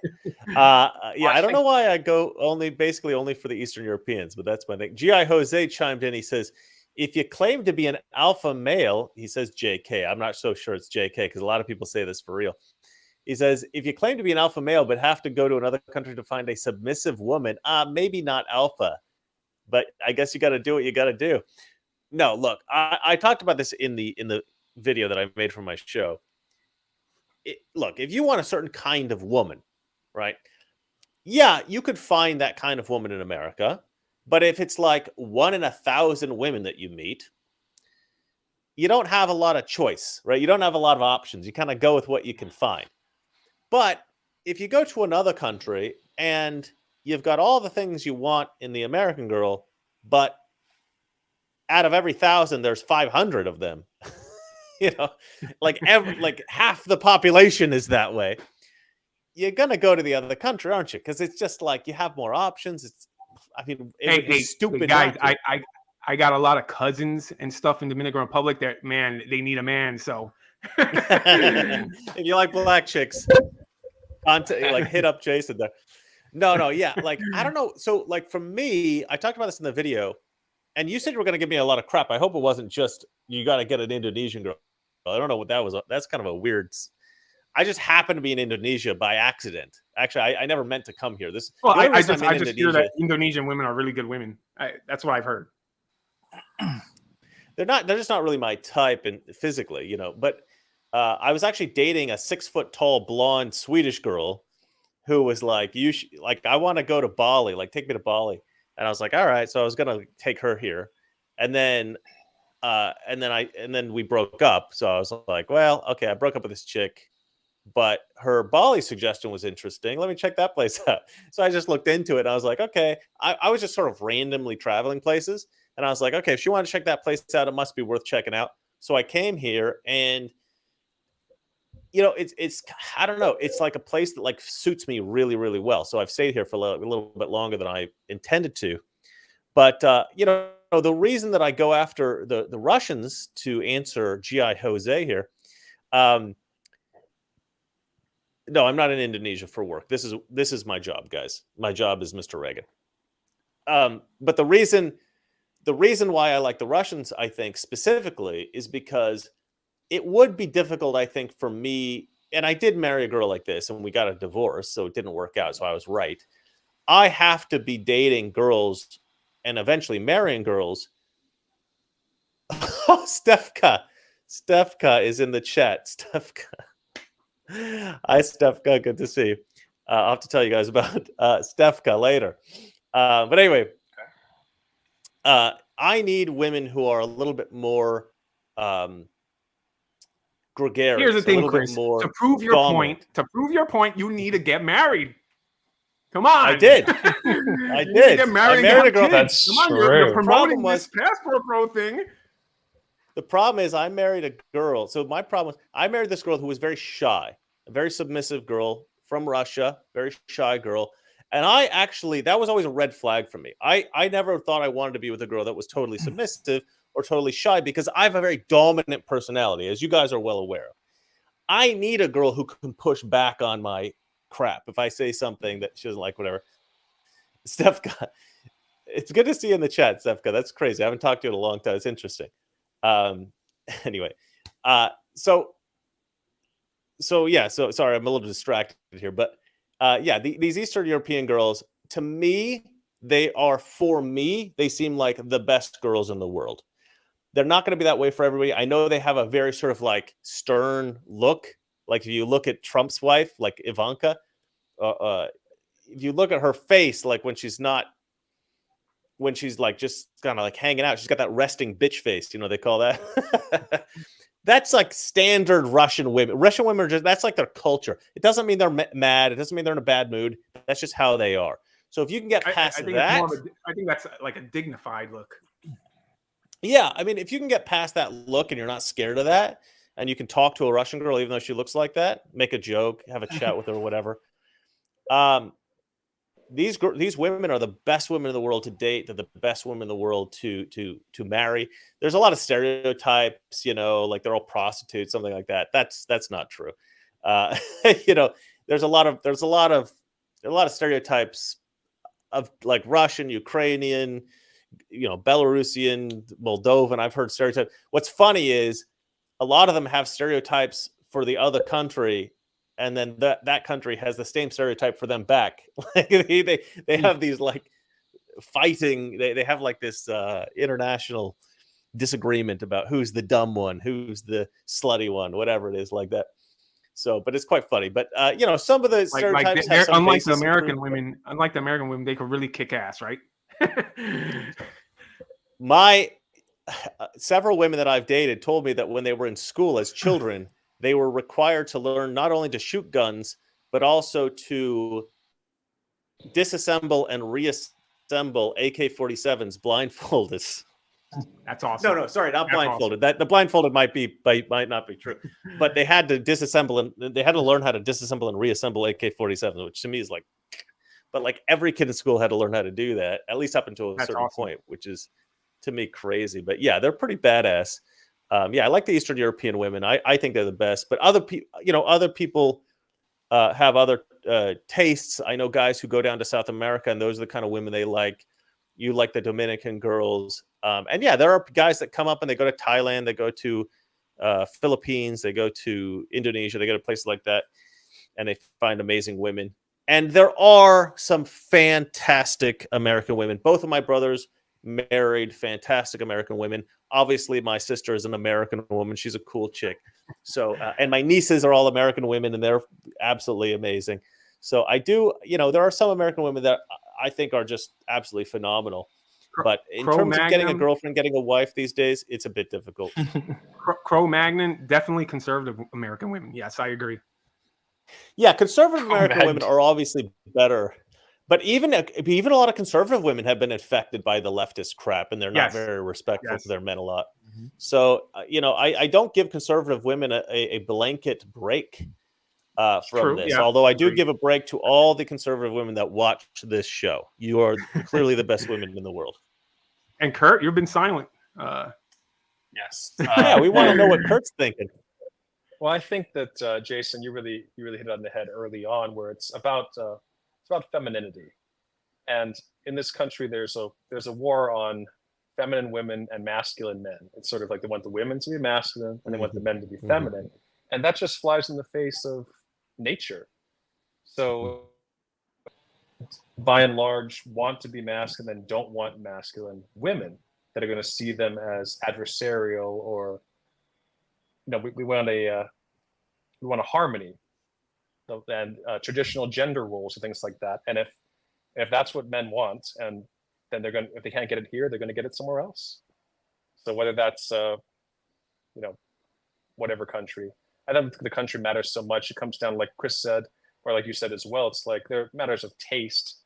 Yeah, I don't know why I go basically only for the Eastern Europeans, but that's my thing. G.I. Jose chimed in. He says, if you claim to be an alpha male, he says JK. I'm not so sure it's JK because a lot of people say this for real. He says, if you claim to be an alpha male but have to go to another country to find a submissive woman, maybe not alpha, but I guess you got to do what you got to do. No, look, I talked about this in the video that I made for my show. Look, if you want a certain kind of woman, right? Yeah, you could find that kind of woman in America. But if it's like 1 in 1,000 women that you meet, you don't have a lot of choice, right? You don't have a lot of options. You kind of go with what you can find. But if you go to another country and you've got all the things you want in the American girl, but out of every 1,000, there's 500 of them. Like half the population is that way. You're gonna go to the other country, aren't you? Because it's just like you have more options. It would be stupid. Guys, I got a lot of cousins and stuff in Dominican Republic that, man, they need a man. So if you like black chicks, hit up Jason there. No, yeah, I don't know. So for me, I talked about this in the video. And you said you were going to give me a lot of crap. I hope it wasn't just you got to get an Indonesian girl. I don't know what that was. That's kind of a weird. I just happened to be in Indonesia by accident. Actually, I never meant to come here. I just hear that Indonesian women are really good women. That's what I've heard. They're not. They're just not really my type and physically, But I was actually dating a 6-foot-tall blonde Swedish girl who was like, I want to go to Bali. Take me to Bali. And I was like, all right. So I was gonna take her here, and then we broke up. So I was like, well, okay, I broke up with this chick, but her Bali suggestion was interesting. Let me check that place out. So I just looked into it. And I was like, okay. I was just sort of randomly traveling places, and I was like, okay, if she wanted to check that place out, it must be worth checking out. So I came here, and it's I don't know. It's like a place that suits me really, really well. So I've stayed here for a little bit longer than I intended to. But the reason that I go after the Russians, to answer G.I. Jose here, no, I'm not in Indonesia for work. This is my job, guys. My job is Mr. Reagan. But the reason why I like the Russians, I think specifically, is because it would be difficult, I think, for me, and I did marry a girl like this, and we got a divorce, so it didn't work out, so I was right. I have to be dating girls and eventually marrying girls. Oh, Stefka is in the chat. Stefka. Hi, Stefka. Good to see you. I'll have to tell you guys about Stefka later. But anyway, I need women who are a little bit more gregarious. Here's the thing, Chris. To prove your point, you need to get married. Come on. I did. I did. Get married. I married a girl. That's Come on, you're promoting this passport bro thing. The problem is I married a girl. So my problem was I married this girl who was very shy, a very submissive girl from Russia, very shy girl. And that was always a red flag for me. I never thought I wanted to be with a girl that was totally submissive or totally shy, because I have a very dominant personality, as you guys are well aware of. I need a girl who can push back on my crap. If I say something that she doesn't like, whatever. Stefka, it's good to see you in the chat, Stefka. That's crazy. I haven't talked to you in a long time. It's interesting. Anyway, so sorry, I'm a little distracted here, but these Eastern European girls, to me, they seem like the best girls in the world. They're not going to be that way for everybody. I know they have a very sort of stern look. Like if you look at Trump's wife, like Ivanka, if you look at her face, when she's just kind of hanging out, she's got that resting bitch face. They call that. That's standard Russian women. Russian women are that's their culture. It doesn't mean they're mad. It doesn't mean they're in a bad mood. That's just how they are. So if you can get past that, I think that's a dignified look. Yeah, I mean, if you can get past that look and you're not scared of that, and you can talk to a Russian girl even though she looks like that, make a joke, have a chat with her or whatever. these women are the best women in the world to date. They're the best women in the world to marry. There's a lot of stereotypes, like they're all prostitutes, something like that. That's not true. There's a lot of stereotypes of like Russian, Ukrainian, Belarusian, Moldovan. I've heard stereotypes. What's funny is a lot of them have stereotypes for the other country, and then that country has the same stereotype for them back. Like they have these like fighting. They have like this international disagreement about who's the dumb one, who's the slutty one, whatever it is, like that. So, but it's quite funny. But some of the stereotypes have some unlike the basis in American truth. women, they could really kick ass, right? Several women that I've dated told me that when they were in school as children, they were required to learn not only to shoot guns, but also to disassemble and reassemble AK-47s blindfolded. That's awesome. No, sorry, not That's blindfolded. awesome. That the blindfolded might not be true, but they had to disassemble and they had to learn how to disassemble and reassemble AK-47s, which to me is like, but like every kid in school had to learn how to do that, at least up until a certain point, which is to me crazy. But yeah, they're pretty badass. I like the Eastern European women. I think they're the best. But other people have other tastes. I know guys who go down to South America, and those are the kind of women they like. You like the Dominican girls. And yeah, there are guys that come up and they go to Thailand, they go to Philippines, they go to Indonesia, they go to places like that, and they find amazing women. And there are some fantastic American women. Both of my brothers married fantastic American women. Obviously, my sister is an American woman. She's a cool chick. So, and my nieces are all American women, and they're absolutely amazing. So I do, there are some American women that I think are just absolutely phenomenal. But in terms of getting a girlfriend, getting a wife these days, it's a bit difficult. Cro-Magnon, definitely conservative American women. Yes, I agree. Yeah, conservative American women are obviously better. But even a lot of conservative women have been infected by the leftist crap, and they're not very respectful to their men a lot. Mm-hmm. So, I don't give conservative women a blanket break from this. Yeah. Although I do give a break to all the conservative women that watch this show. You are clearly the best women in the world. And Kurt, you've been silent. Yes. Yeah, we want to know what Kurt's thinking. Well, I think that Jason, you really hit it on the head early on, where it's about femininity, and in this country, there's a war on feminine women and masculine men. It's sort of like they want the women to be masculine and they want the men to be feminine, and that just flies in the face of nature. So, by and large, want to be masculine and don't want masculine women that are going to see them as adversarial, or we want a harmony and traditional gender roles and things like that. And if that's what men want, and then if they can't get it here, they're going to get it somewhere else. So whether that's whatever country, I don't think the country matters so much. It comes down, like Chris said, or like you said as well, it's like there are matters of taste,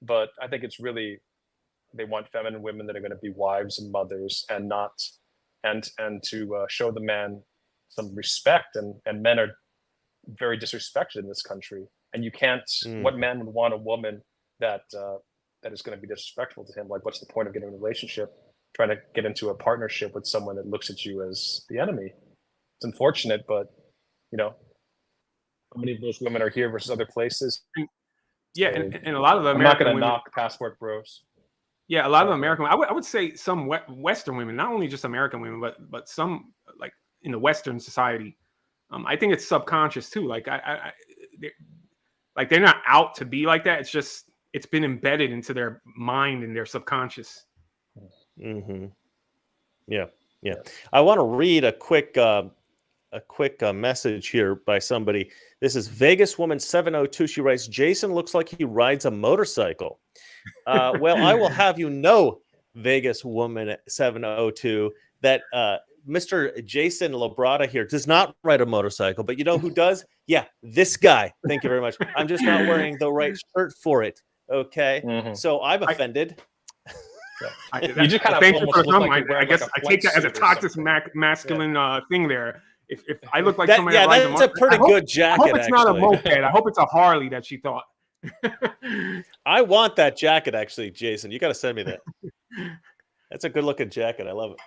but I think it's really they want feminine women that are going to be wives and mothers, and not and to show the man some respect, and men are very disrespected in this country, and you can't. What man would want a woman that is going to be disrespectful to him? Like, what's the point of getting in a relationship, trying to get into a partnership with someone that looks at you as the enemy? It's unfortunate, but how many of those women are here versus other places? Yeah, So, and a lot of the American I'm not going to women, knock passport bros. Yeah, a lot of American. I would say some Western women, not only just American women, but some like in the Western society. I think it's subconscious too. Like they're not out to be like that. It's just it's been embedded into their mind and their subconscious. Mm-hmm. Yeah. I want to read a quick message here by somebody. This is Vegas Woman 702. She writes, Jason looks like he rides a motorcycle. Well, I will have you know, Vegas Woman 702, that Mr. Jason Labrada here does not ride a motorcycle, but you know who does? Yeah, this guy. Thank you very much. I'm just not wearing the right shirt for it. Okay. Mm-hmm. So I'm offended. You just kind of thank you for the look comment. like I guess I take that as a toxic masculine thing there. If I look like somebody that's a pretty good jacket. I hope it's not a moped. I hope it's a Harley that she thought. I want that jacket, actually, Jason. You got to send me that. That's a good looking jacket. I love it.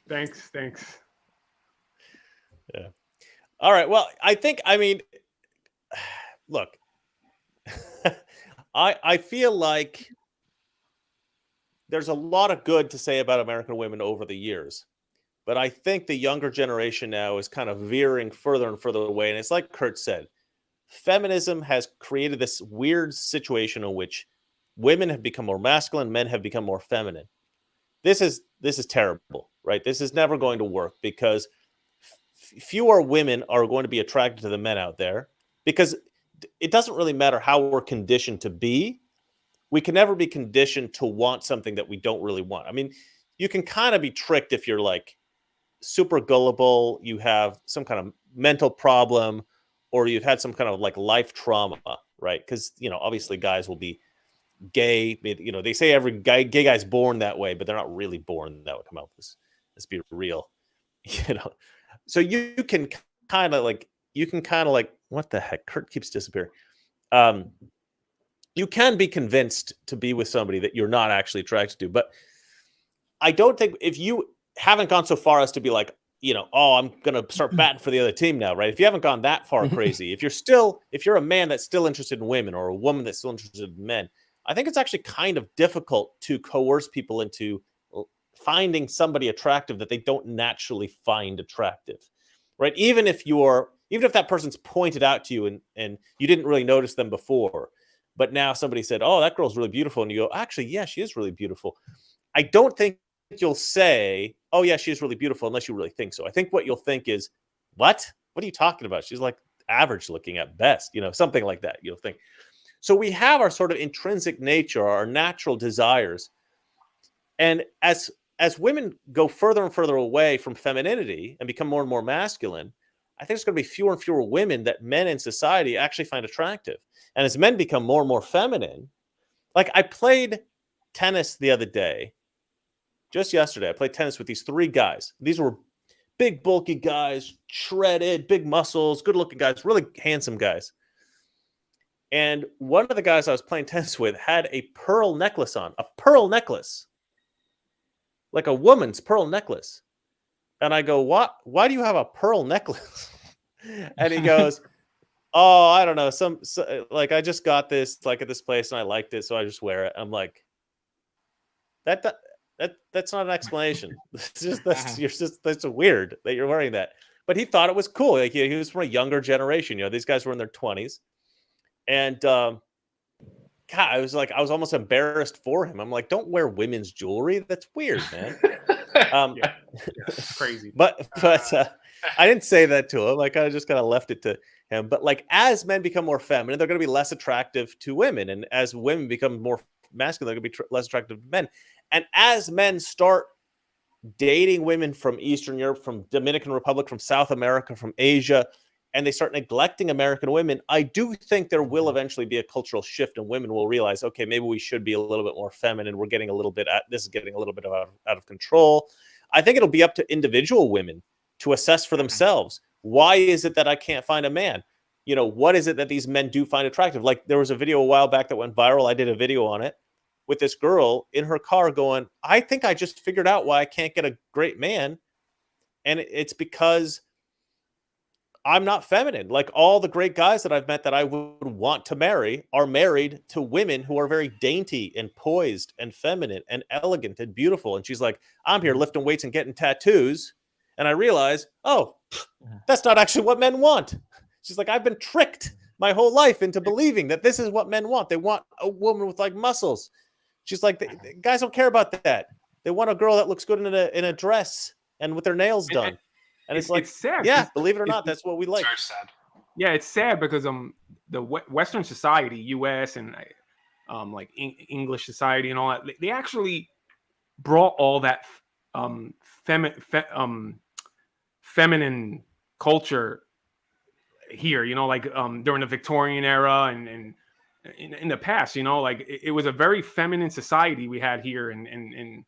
Thanks. Yeah. All right. Well, I mean, look, I feel like there's a lot of good to say about American women over the years, but I think the younger generation now is kind of veering further and further away. And it's like Kurt said, feminism has created this weird situation in which women have become more masculine, men have become more feminine. This is terrible, right? This is never going to work because fewer women are going to be attracted to the men out there, because it doesn't really matter how we're conditioned to be. We can never be conditioned to want something that we don't really want. I mean, you can kind of be tricked if you're like super gullible, you have some kind of mental problem, or you've had some kind of like life trauma, right? Because, obviously guys will be gay. They say every gay guy's born that way, but they're not really born that way. Come out. Let's be real. So you can kind of like, what the heck? Kurt keeps disappearing. You can be convinced to be with somebody that you're not actually attracted to, but I don't think, if you haven't gone so far as to be like, oh, I'm going to start batting for the other team now, right? If you haven't gone that far crazy, if you're a man that's still interested in women, or a woman that's still interested in men, I think it's actually kind of difficult to coerce people into finding somebody attractive that they don't naturally find attractive, right? Even if that person's pointed out to you and you didn't really notice them before, but now somebody said, oh, that girl's really beautiful. And you go, actually, yeah, she is really beautiful. I don't think you'll say, oh, yeah, she is really beautiful, unless you really think so. I think what you'll think is, what are you talking about? She's like average looking at best, something like that. You'll think. So we have our sort of intrinsic nature, our natural desires. And as women go further and further away from femininity and become more and more masculine, I think there's going to be fewer and fewer women that men in society actually find attractive. And as men become more and more feminine, like I played tennis the other day, just yesterday, I played tennis with these 3 guys. These were big, bulky guys, shredded, big muscles, good looking guys, really handsome guys. And one of the guys I was playing tennis with had a pearl necklace on, like a woman's pearl necklace. And I go, what? Why do you have a pearl necklace? And he goes, oh, I don't know. Like, I just got this like at this place and I liked it, so I just wear it. I'm like, that's not an explanation. That's weird that you're wearing that. But he thought it was cool. Like, he was from a younger generation. These guys were in their 20s. And God, I was almost embarrassed for him. I'm like, don't wear women's jewelry. That's weird, man. It's crazy. But I didn't say that to him. Like, I just kind of left it to him. But like, as men become more feminine, they're going to be less attractive to women. And as women become more masculine, they're going to be less attractive to men. And as men start dating women from Eastern Europe, from Dominican Republic, from South America, from Asia, and they start neglecting American women, I do think there will eventually be a cultural shift, and women will realize, okay, maybe we should be a little bit more feminine. This is getting a little bit out of control. I think it'll be up to individual women to assess for themselves. Why is it that I can't find a man? What is it that these men do find attractive? Like, there was a video a while back that went viral. I did a video on it with this girl in her car going, I think I just figured out why I can't get a great man. And it's because I'm not feminine. Like, all the great guys that I've met that I would want to marry are married to women who are very dainty and poised and feminine and elegant and beautiful. And she's like, I'm here lifting weights and getting tattoos. And I realize, oh, that's not actually what men want. She's like, I've been tricked my whole life into believing that this is what men want. They want a woman with like muscles. She's like, the guys don't care about that. They want a girl that looks good in a dress and with their nails done. And it's like, sad. Yeah, believe it or not, that's what we like. It's very sad. Yeah, it's sad because the Western society, U.S. and like English society and all that, they actually brought all that feminine culture here. Like during the Victorian era and in the past, like it was a very feminine society we had here, and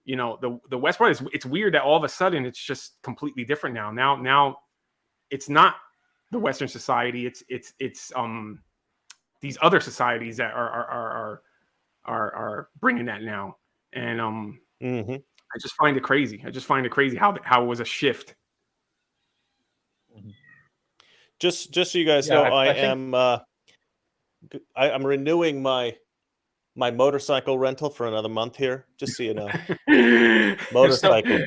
the West part it's weird that all of a sudden it's just completely different now. Now it's not the Western society. It's these other societies that are bringing that now, and I just find it crazy. I just find it crazy how it was a shift. Just so you guys know, I'm renewing my motorcycle rental for another month here. Just so you know, motorcycle.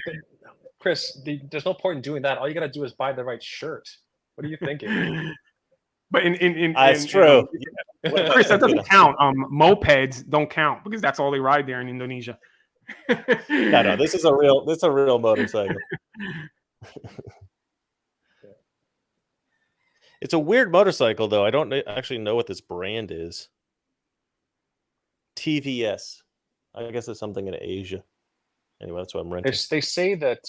Chris, there's no point in doing that. All you got to do is buy the right shirt. What are you thinking? But that's true. Chris, that doesn't count. Mopeds don't count because that's all they ride there in Indonesia. No, this is a real motorcycle. It's a weird motorcycle, though. I don't actually know what this brand is. TVS. I guess it's something in Asia. Anyway, that's what I'm renting. They say that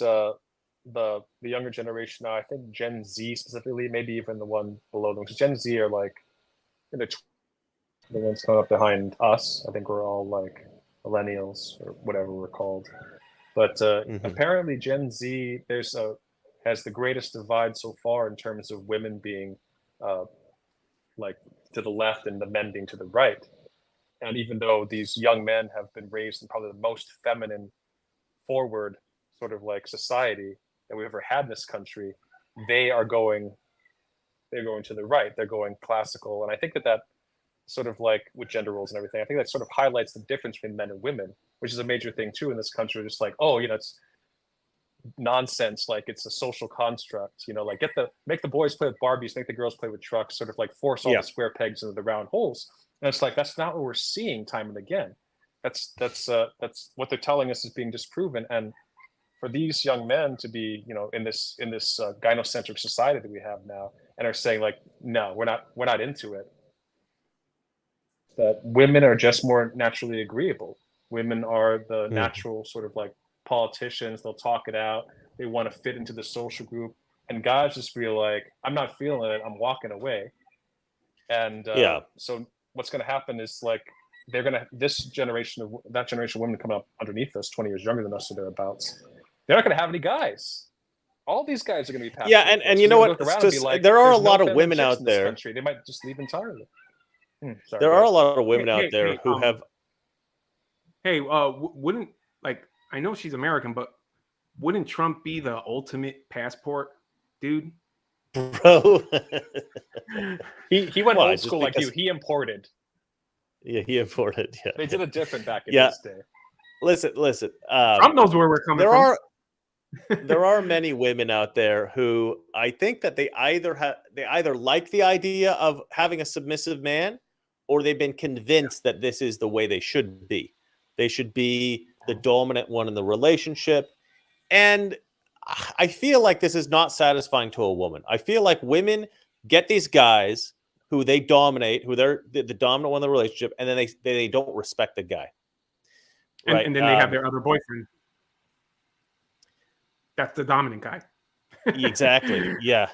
the younger generation now, I think Gen Z specifically, maybe even the one below them, because Gen Z are like the ones coming up behind us. I think we're all like millennials or whatever we're called. But apparently Gen Z has the greatest divide so far in terms of women being like to the left and the men being to the right. And even though these young men have been raised in probably the most feminine forward sort of like society that we've ever had in this country, they're going to the right. They're going classical. And I think that sort of like with gender roles and everything, I think that sort of highlights the difference between men and women, which is a major thing too in this country. Just like, it's nonsense, like it's a social construct, like make the boys play with Barbies, make the girls play with trucks, sort of like force all the square pegs into the round holes. And it's like, that's not what we're seeing time and again. That's what they're telling us is being disproven. And for these young men to be, in this gynocentric society that we have now, and are saying like, no, we're not into it. That women are just more naturally agreeable. Women are the natural sort of like politicians. They'll talk it out. They want to fit into the social group. And guys just feel like, I'm not feeling it. I'm walking away. And so what's going to happen is like, that generation of women coming up underneath us, 20 years younger than us or thereabouts, they're not going to have any guys. All these guys are going to be passed. Yeah, and you know what? There are a lot of women out there. They might just leave entirely. Sorry, there are a lot of women out there who have. Hey, wouldn't like I know she's American, but wouldn't Trump be the ultimate passport, dude? Bro, he went old school like you. He imported. Yeah, he imported. Yeah, they did it different back in this day. Listen. Trump knows where we're coming from. There are many women out there who I think that they either like the idea of having a submissive man, or they've been convinced that this is the way they should be. They should be the dominant one in the relationship. And I feel like this is not satisfying to a woman. I feel like women get these guys who they dominate, who they're the dominant one in the relationship, and then they don't respect the guy. Right? And then they have their other boyfriend. That's the dominant guy. Exactly. Yeah.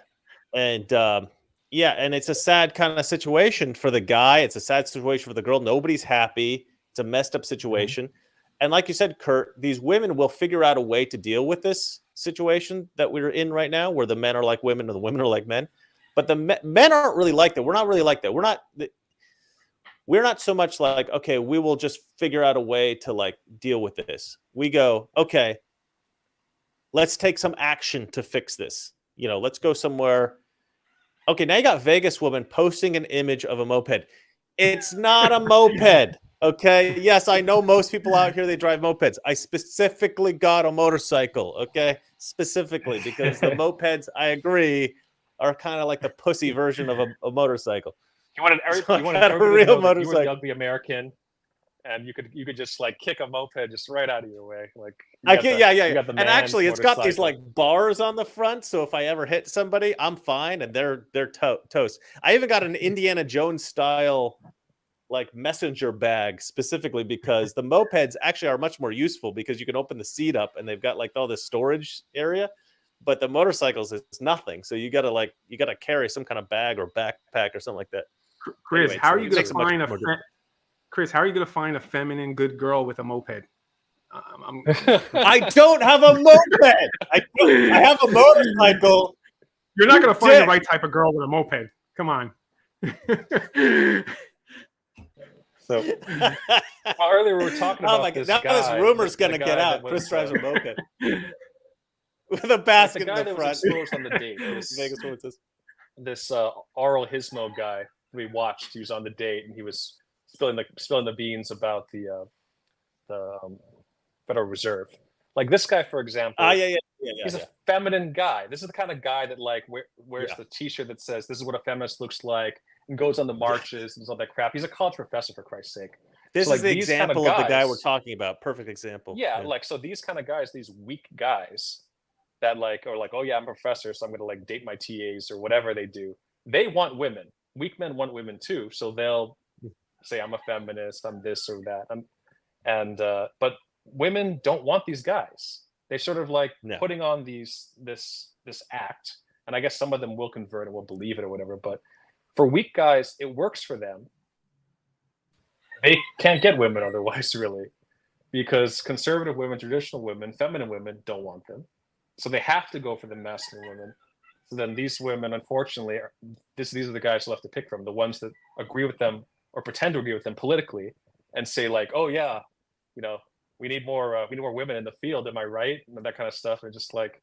And and it's a sad kind of situation for the guy. It's a sad situation for the girl. Nobody's happy. It's a messed up situation. Mm-hmm. And like you said, Kurt, these women will figure out a way to deal with this situation that we're in right now, where the men are like women and the women are like men. But the men aren't really like that. We're not really like that. We're not so much like, okay, we will just figure out a way to like deal with this. We go, okay, let's take some action to fix this. Let's go somewhere. Okay, now you got Vegas woman posting an image of a moped. It's not a moped. Okay. Yes, I know most people out here, they drive mopeds. I specifically got a motorcycle. Okay. Specifically because the mopeds, I agree, are kind of like the pussy version of a motorcycle. You wanted a real motorcycle. You were the ugly American, and you could just like kick a moped just right out of your way. Like And actually, it's got these like bars on the front, so if I ever hit somebody, I'm fine, and they're toast. I even got an Indiana Jones style like messenger bag specifically because the mopeds actually are much more useful because you can open the seat up and they've got like all this storage area, but the motorcycles it's nothing. So you gotta carry some kind of bag or backpack or something like that. Chris, how are you gonna find a feminine good girl with a moped? I don't have a moped. I have a motorcycle. You're not gonna find the right type of girl with a moped. Come on. So, well, earlier we were talking Oh about my God. this Now guy. this rumor's the going to guy get that out. was, Chris drives a moped with a like the basket guy in the that was front. exposed on the date. Vegas woman says. This Aurel Hismo guy we watched. He was on the date and he was spilling the beans about the Federal Reserve. Like this guy, for example. Yeah. He's a feminine guy. This is the kind of guy that like wears the T-shirt that says "This is what a feminist looks like" and goes on the marches and all that crap. He's a college professor, for Christ's sake. This so, like, is the example kind of the guy we're talking about. Perfect example. Yeah, like so these kind of guys, these weak guys that like are like, oh yeah, I'm a professor, so I'm gonna like date my TAs or whatever they do. They want women. Weak men want women too, so they'll say I'm a feminist, I'm this or that, but women don't want these guys. They sort of like putting on this act, and I guess some of them will convert and will believe it or whatever. But for weak guys, it works for them. They can't get women otherwise, really, because conservative women, traditional women, feminine women don't want them, so they have to go for the masculine women. So then these women, unfortunately, these are the guys who have to pick from, the ones that agree with them or pretend to agree with them politically, and say like, oh yeah, you know. We need more women in the field. Am I right? And that kind of stuff. And just like,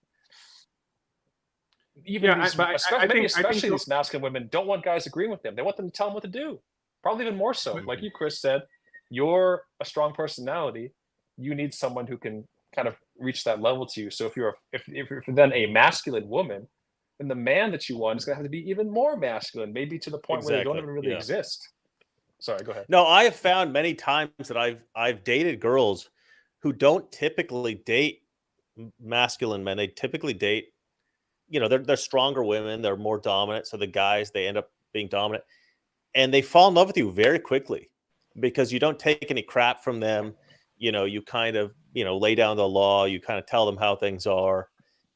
even especially these masculine women don't want guys agreeing with them. They want them to tell them what to do. Probably even more so. Like you, Chris, said, you're a strong personality. You need someone who can kind of reach that level to you. So if you're then a masculine woman, then the man that you want is going to have to be even more masculine, maybe to the point where they don't even really exist. Sorry, go ahead. No, I have found many times that I've dated girls who don't typically date masculine men. They typically date, they're stronger women. They're more dominant. So the guys, they end up being dominant. And they fall in love with you very quickly because you don't take any crap from them. You kind of, lay down the law. You kind of tell them how things are.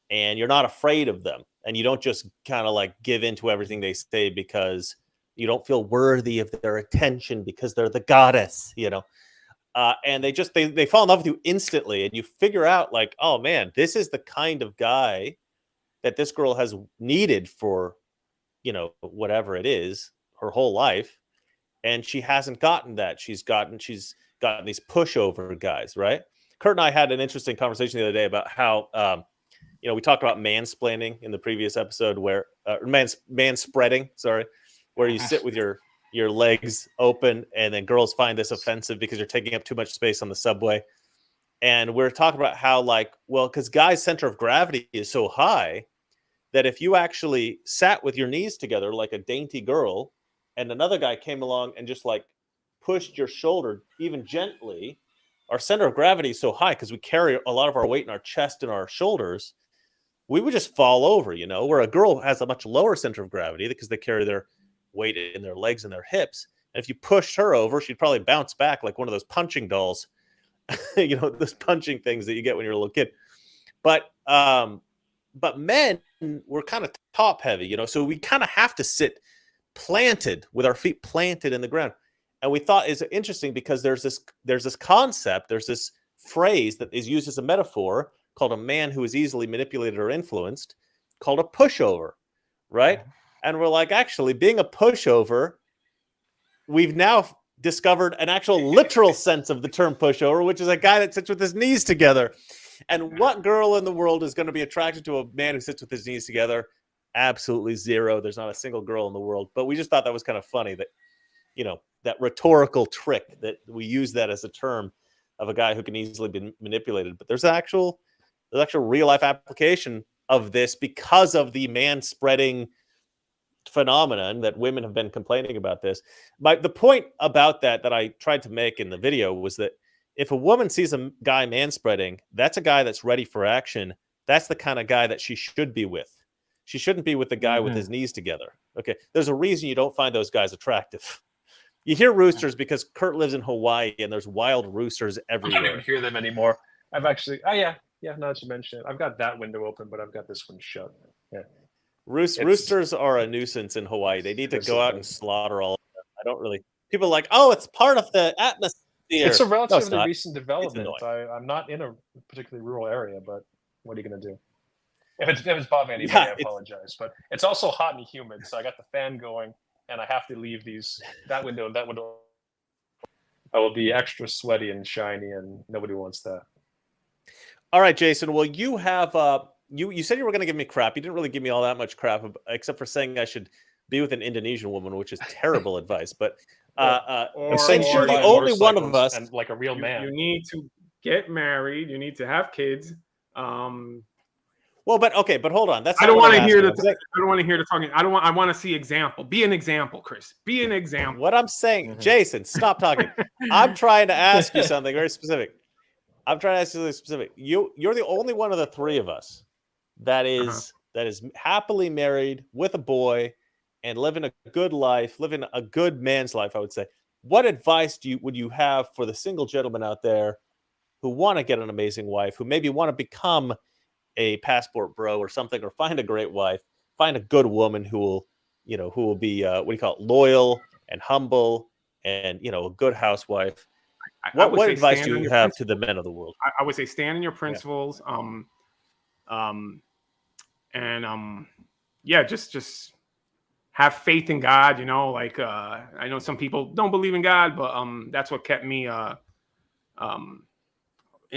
And you're not afraid of them. And you don't just kind of like give in to everything they say because you don't feel worthy of their attention because they're the goddess, and they fall in love with you instantly, and you figure out like, oh man, this is the kind of guy that this girl has needed for, whatever it is, her whole life, and she hasn't gotten that. She's gotten these pushover guys, right? Kurt and I had an interesting conversation the other day about how, we talked about mansplaining in the previous episode, where manspreading, sorry, where you sit with your legs open, and then girls find this offensive because you're taking up too much space on the subway. And we're talking about how, like, well, because guys' center of gravity is so high that if you actually sat with your knees together like a dainty girl, and another guy came along and just like pushed your shoulder even gently, our center of gravity is so high because we carry a lot of our weight in our chest and our shoulders, we would just fall over, where a girl has a much lower center of gravity because they carry their weight in their legs and their hips. And if you pushed her over, she'd probably bounce back like one of those punching dolls, those punching things that you get when you're a little kid. But men were kind of top heavy, so we kind of have to sit planted with our feet planted in the ground. And we thought it's interesting because there's this concept, there's this phrase that is used as a metaphor called a man who is easily manipulated or influenced, called a pushover, right? And we're like, actually, being a pushover, we've now discovered an actual literal sense of the term pushover, which is a guy that sits with his knees together. And what girl in the world is going to be attracted to a man who sits with his knees together? Absolutely zero. There's not a single girl in the world. But we just thought that was kind of funny that, that rhetorical trick that we use that as a term of a guy who can easily be manipulated. But there's actual real life application of this because of the man-spreading phenomenon that women have been complaining about this. The point about that I tried to make in the video was that if a woman sees a guy manspreading, that's a guy that's ready for action. That's the kind of guy that she should be with. She shouldn't be with the guy with his knees together. Okay. There's a reason you don't find those guys attractive. You hear roosters because Kurt lives in Hawaii and there's wild roosters everywhere. I don't even hear them anymore. I've actually, now that you mention it, I've got that window open, but I've got this one shut. Yeah. Roosters are a nuisance in Hawaii. They need to go out and slaughter all of them. I don't really. People are like, oh, it's part of the atmosphere. It's a relatively recent development. I'm not in a particularly rural area, but what are you going to do? If it's bothering anybody, I apologize. But it's also hot and humid, so I got the fan going, and I have to leave that window and that window. I will be extra sweaty and shiny, and nobody wants that. All right, Jason. Well, you have you said you were going to give me crap. You didn't really give me all that much crap, except for saying I should be with an Indonesian woman, which is terrible advice. But since you're the only one of us, and like a real man, you need to get married. You need to have kids. Well, but hold on. That's I don't want to hear the. I don't want to hear the talking. I want to see example. Be an example, Chris. Be an example. What I'm saying, Jason, stop talking. I'm trying to ask you something very specific. I'm trying to ask you something specific. You're the only one of the three of us that is happily married with a boy and living a good life, living a good man's life, I would say. What advice would you have for the single gentlemen out there who want to get an amazing wife, who maybe want to become a passport bro or something, or find a great wife, find a good woman who will be loyal and humble and a good housewife? What advice do you have to the men of the world? I would say stand in your principles. Just have faith in God. I know some people don't believe in God, but that's what kept me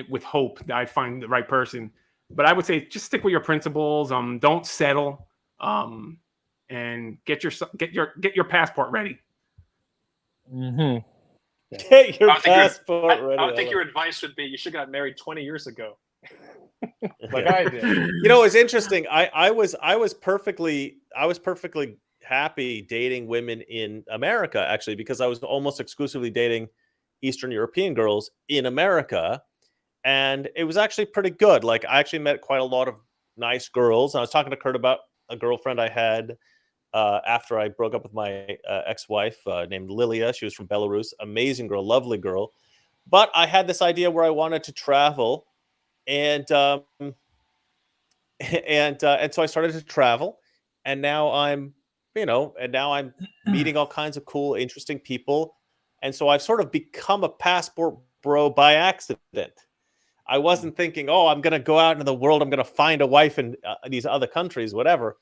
with hope that I'd find the right person. But I would say just stick with your principles. Don't settle. And get your passport ready. Mm-hmm. Get your passport ready. I would think your advice would be you should have got married 20 years ago. Like I did. It's interesting. I was perfectly happy dating women in America, actually, because I was almost exclusively dating Eastern European girls in America. And it was actually pretty good. Like, I actually met quite a lot of nice girls. And I was talking to Kurt about a girlfriend I had after I broke up with my ex-wife named Lilia. She was from Belarus. Amazing girl, lovely girl. But I had this idea where I wanted to travel. And so I started to travel. And now I'm meeting all kinds of cool, interesting people. And so I've sort of become a passport bro by accident. I wasn't thinking, I'm going to go out into the world. I'm going to find a wife in these other countries, whatever.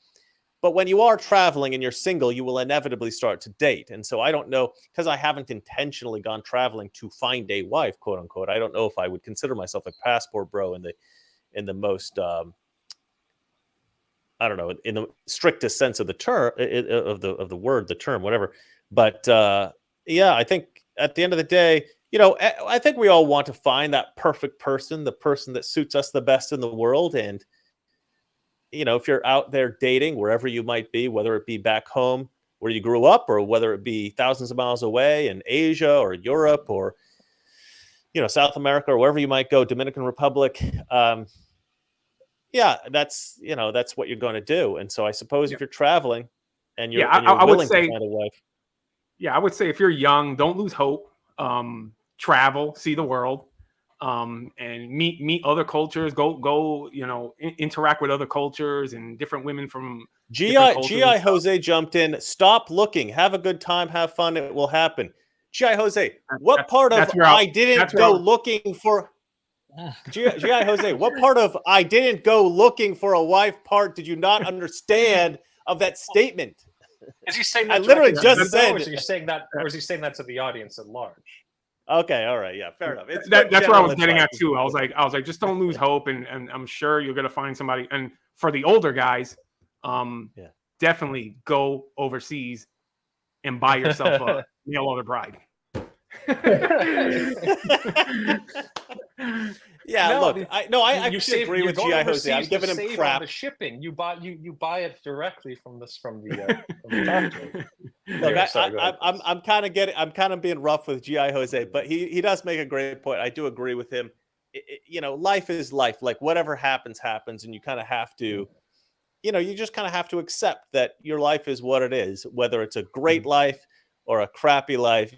But when you are traveling and you're single, you will inevitably start to date. And so I don't know, because I haven't intentionally gone traveling to find a wife, quote unquote. I don't know if I would consider myself a passport bro in the most, in the strictest sense of the term, of the word, the term, whatever. But I think at the end of the day, I think we all want to find that perfect person, the person that suits us the best in the world. And, if you're out there dating wherever you might be, whether it be back home where you grew up, or whether it be thousands of miles away in Asia or Europe or, South America or wherever you might go, Dominican Republic, that's what you're going to do. And so I suppose if you're traveling and you're willing to find a wife. Yeah, I would say if you're young, don't lose hope. Travel, see the world, and meet other cultures. Go, interact with other cultures and different women from G.I. Jose jumped in. Stop looking. Have a good time. Have fun. It will happen. G.I. Jose, what part of I didn't go looking for? G.I. Jose, what part of I didn't go looking for a wife part did you not understand of that statement? Is he saying that? I literally just said. Or is he saying that? Or is he saying that to the audience at large? Okay, all right, yeah, fair enough. That's what I was getting at too. I was like, just don't lose hope, and I'm sure you're gonna find somebody. And for the older guys, definitely go overseas and buy yourself a mail order bride. I actually agree with G.I. Jose. I'm giving him crap. The shipping, you buy it directly from the factory. Look, I'm kind of being rough with G.I. Jose, but he does make a great point. I do agree with him. Life is life. Like, whatever happens, and you kind of have to, you just kind of have to accept that your life is what it is, whether it's a great life or a crappy life.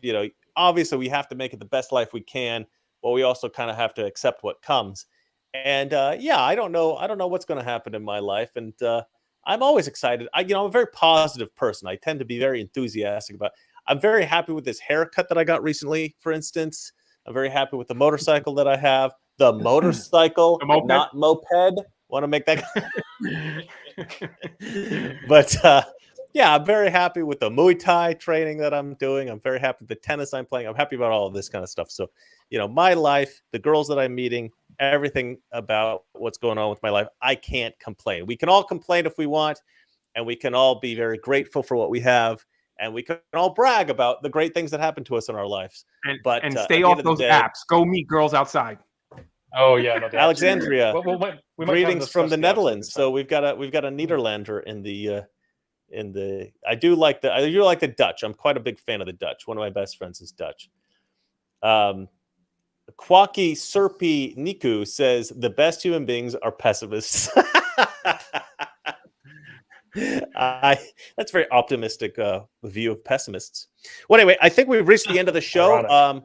Obviously we have to make it the best life we can, but we also kind of have to accept what comes. And I don't know what's going to happen in my life. And I'm always excited. I'm a very positive person. I tend to be very enthusiastic I'm very happy with this haircut that I got recently, for instance. I'm very happy with the motorcycle that I have. The motorcycle, not moped. Want to make that. But yeah, I'm very happy with the Muay Thai training that I'm doing. I'm very happy with the tennis I'm playing. I'm happy about all of this kind of stuff. So, my life, the girls that I'm meeting, everything about what's going on with my life, I can't complain. We can all complain if we want, and we can all be very grateful for what we have, and we can all brag about the great things that happen to us in our lives. And stay off those apps. Go meet girls outside. Oh yeah, no, Alexandria, we greetings from the Netherlands. So we've got a Nederlander in the. I do like the Dutch. I'm quite a big fan of the Dutch. One of my best friends is Dutch. Kwaki Serpi Niku says the best human beings are pessimists. That's a very optimistic view of pessimists. Well, anyway, I think we've reached the end of the show.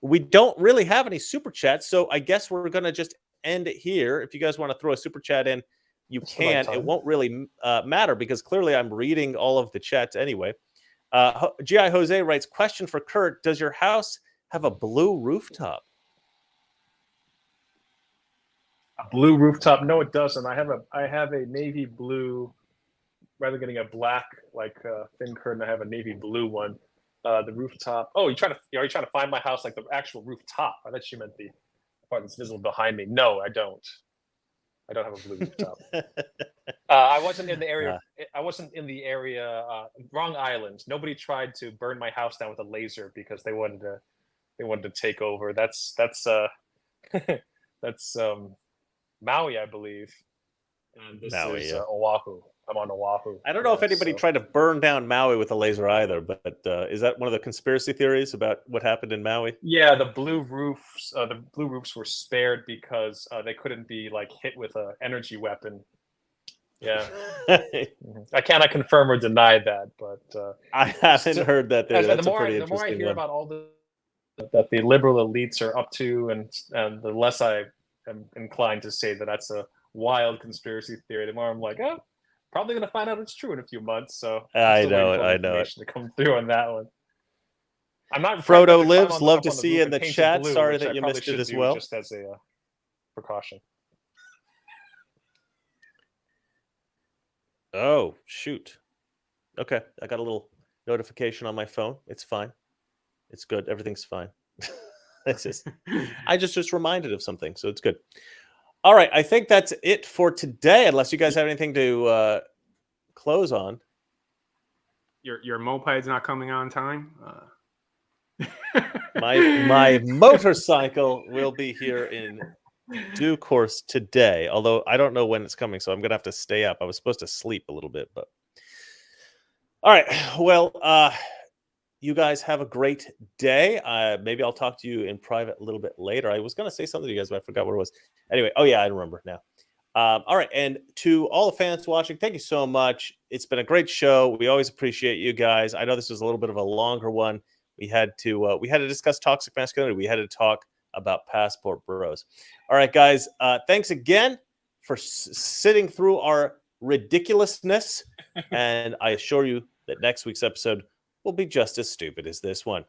We don't really have any super chats, so I guess we're going to just end it here. If you guys want to throw a super chat in, you can. It won't really matter because clearly I'm reading all of the chats anyway. G.I. Jose writes, question for Kurt, does your house have a blue rooftop? A blue rooftop? No, it doesn't. I have a navy blue, rather than getting a black like thin curtain, I have a navy blue one. The rooftop. Oh, are you trying to find my house like the actual rooftop? I thought you meant the part that's visible behind me. No, I don't. I don't have a blue rooftop. I wasn't in the area. Wrong island. Nobody tried to burn my house down with a laser because they wanted to take over. That's Maui, I believe. And this is Oahu. I'm on Oahu. I don't know if anybody tried to burn down Maui with a laser either, but is that one of the conspiracy theories about what happened in Maui? Yeah, the blue roofs were spared because they couldn't be like hit with an energy weapon. Yeah, I cannot confirm or deny that, but I haven't heard that. That's the more I hear about all that the liberal elites are up to, and the less I am inclined to say that that's a wild conspiracy theory, the more I'm like, oh, probably going to find out it's true in a few months. So I know it. To come through on that one. I'm not. Frodo lives. Love to see you in the chat. Blue, sorry that you missed it as well. Just as a precaution. Oh shoot. Okay, I got a little notification on my phone. It's fine. It's good. Everything's fine. I just reminded of something, so it's good. All right, I think that's it for today. Unless you guys have anything to close on. Your moped's not coming on time. My motorcycle will be here in due course today. Although I don't know when it's coming, so I'm gonna have to stay up. I was supposed to sleep a little bit, but all right. Well, you guys have a great day. Maybe I'll talk to you in private a little bit later. I was going to say something to you guys, but I forgot what it was. Anyway, oh yeah, I remember now. All right, and to all the fans watching, thank you so much. It's been a great show. We always appreciate you guys. I know this was a little bit of a longer one. We had to discuss toxic masculinity. We had to talk about passport bros. All right, guys. Thanks again for sitting through our ridiculousness, and I assure you that next week's episode will be just as stupid as this one.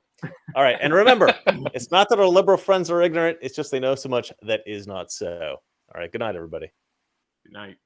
All right. And remember, it's not that our liberal friends are ignorant. It's just they know so much that is not so. All right. Good night, everybody. Good night.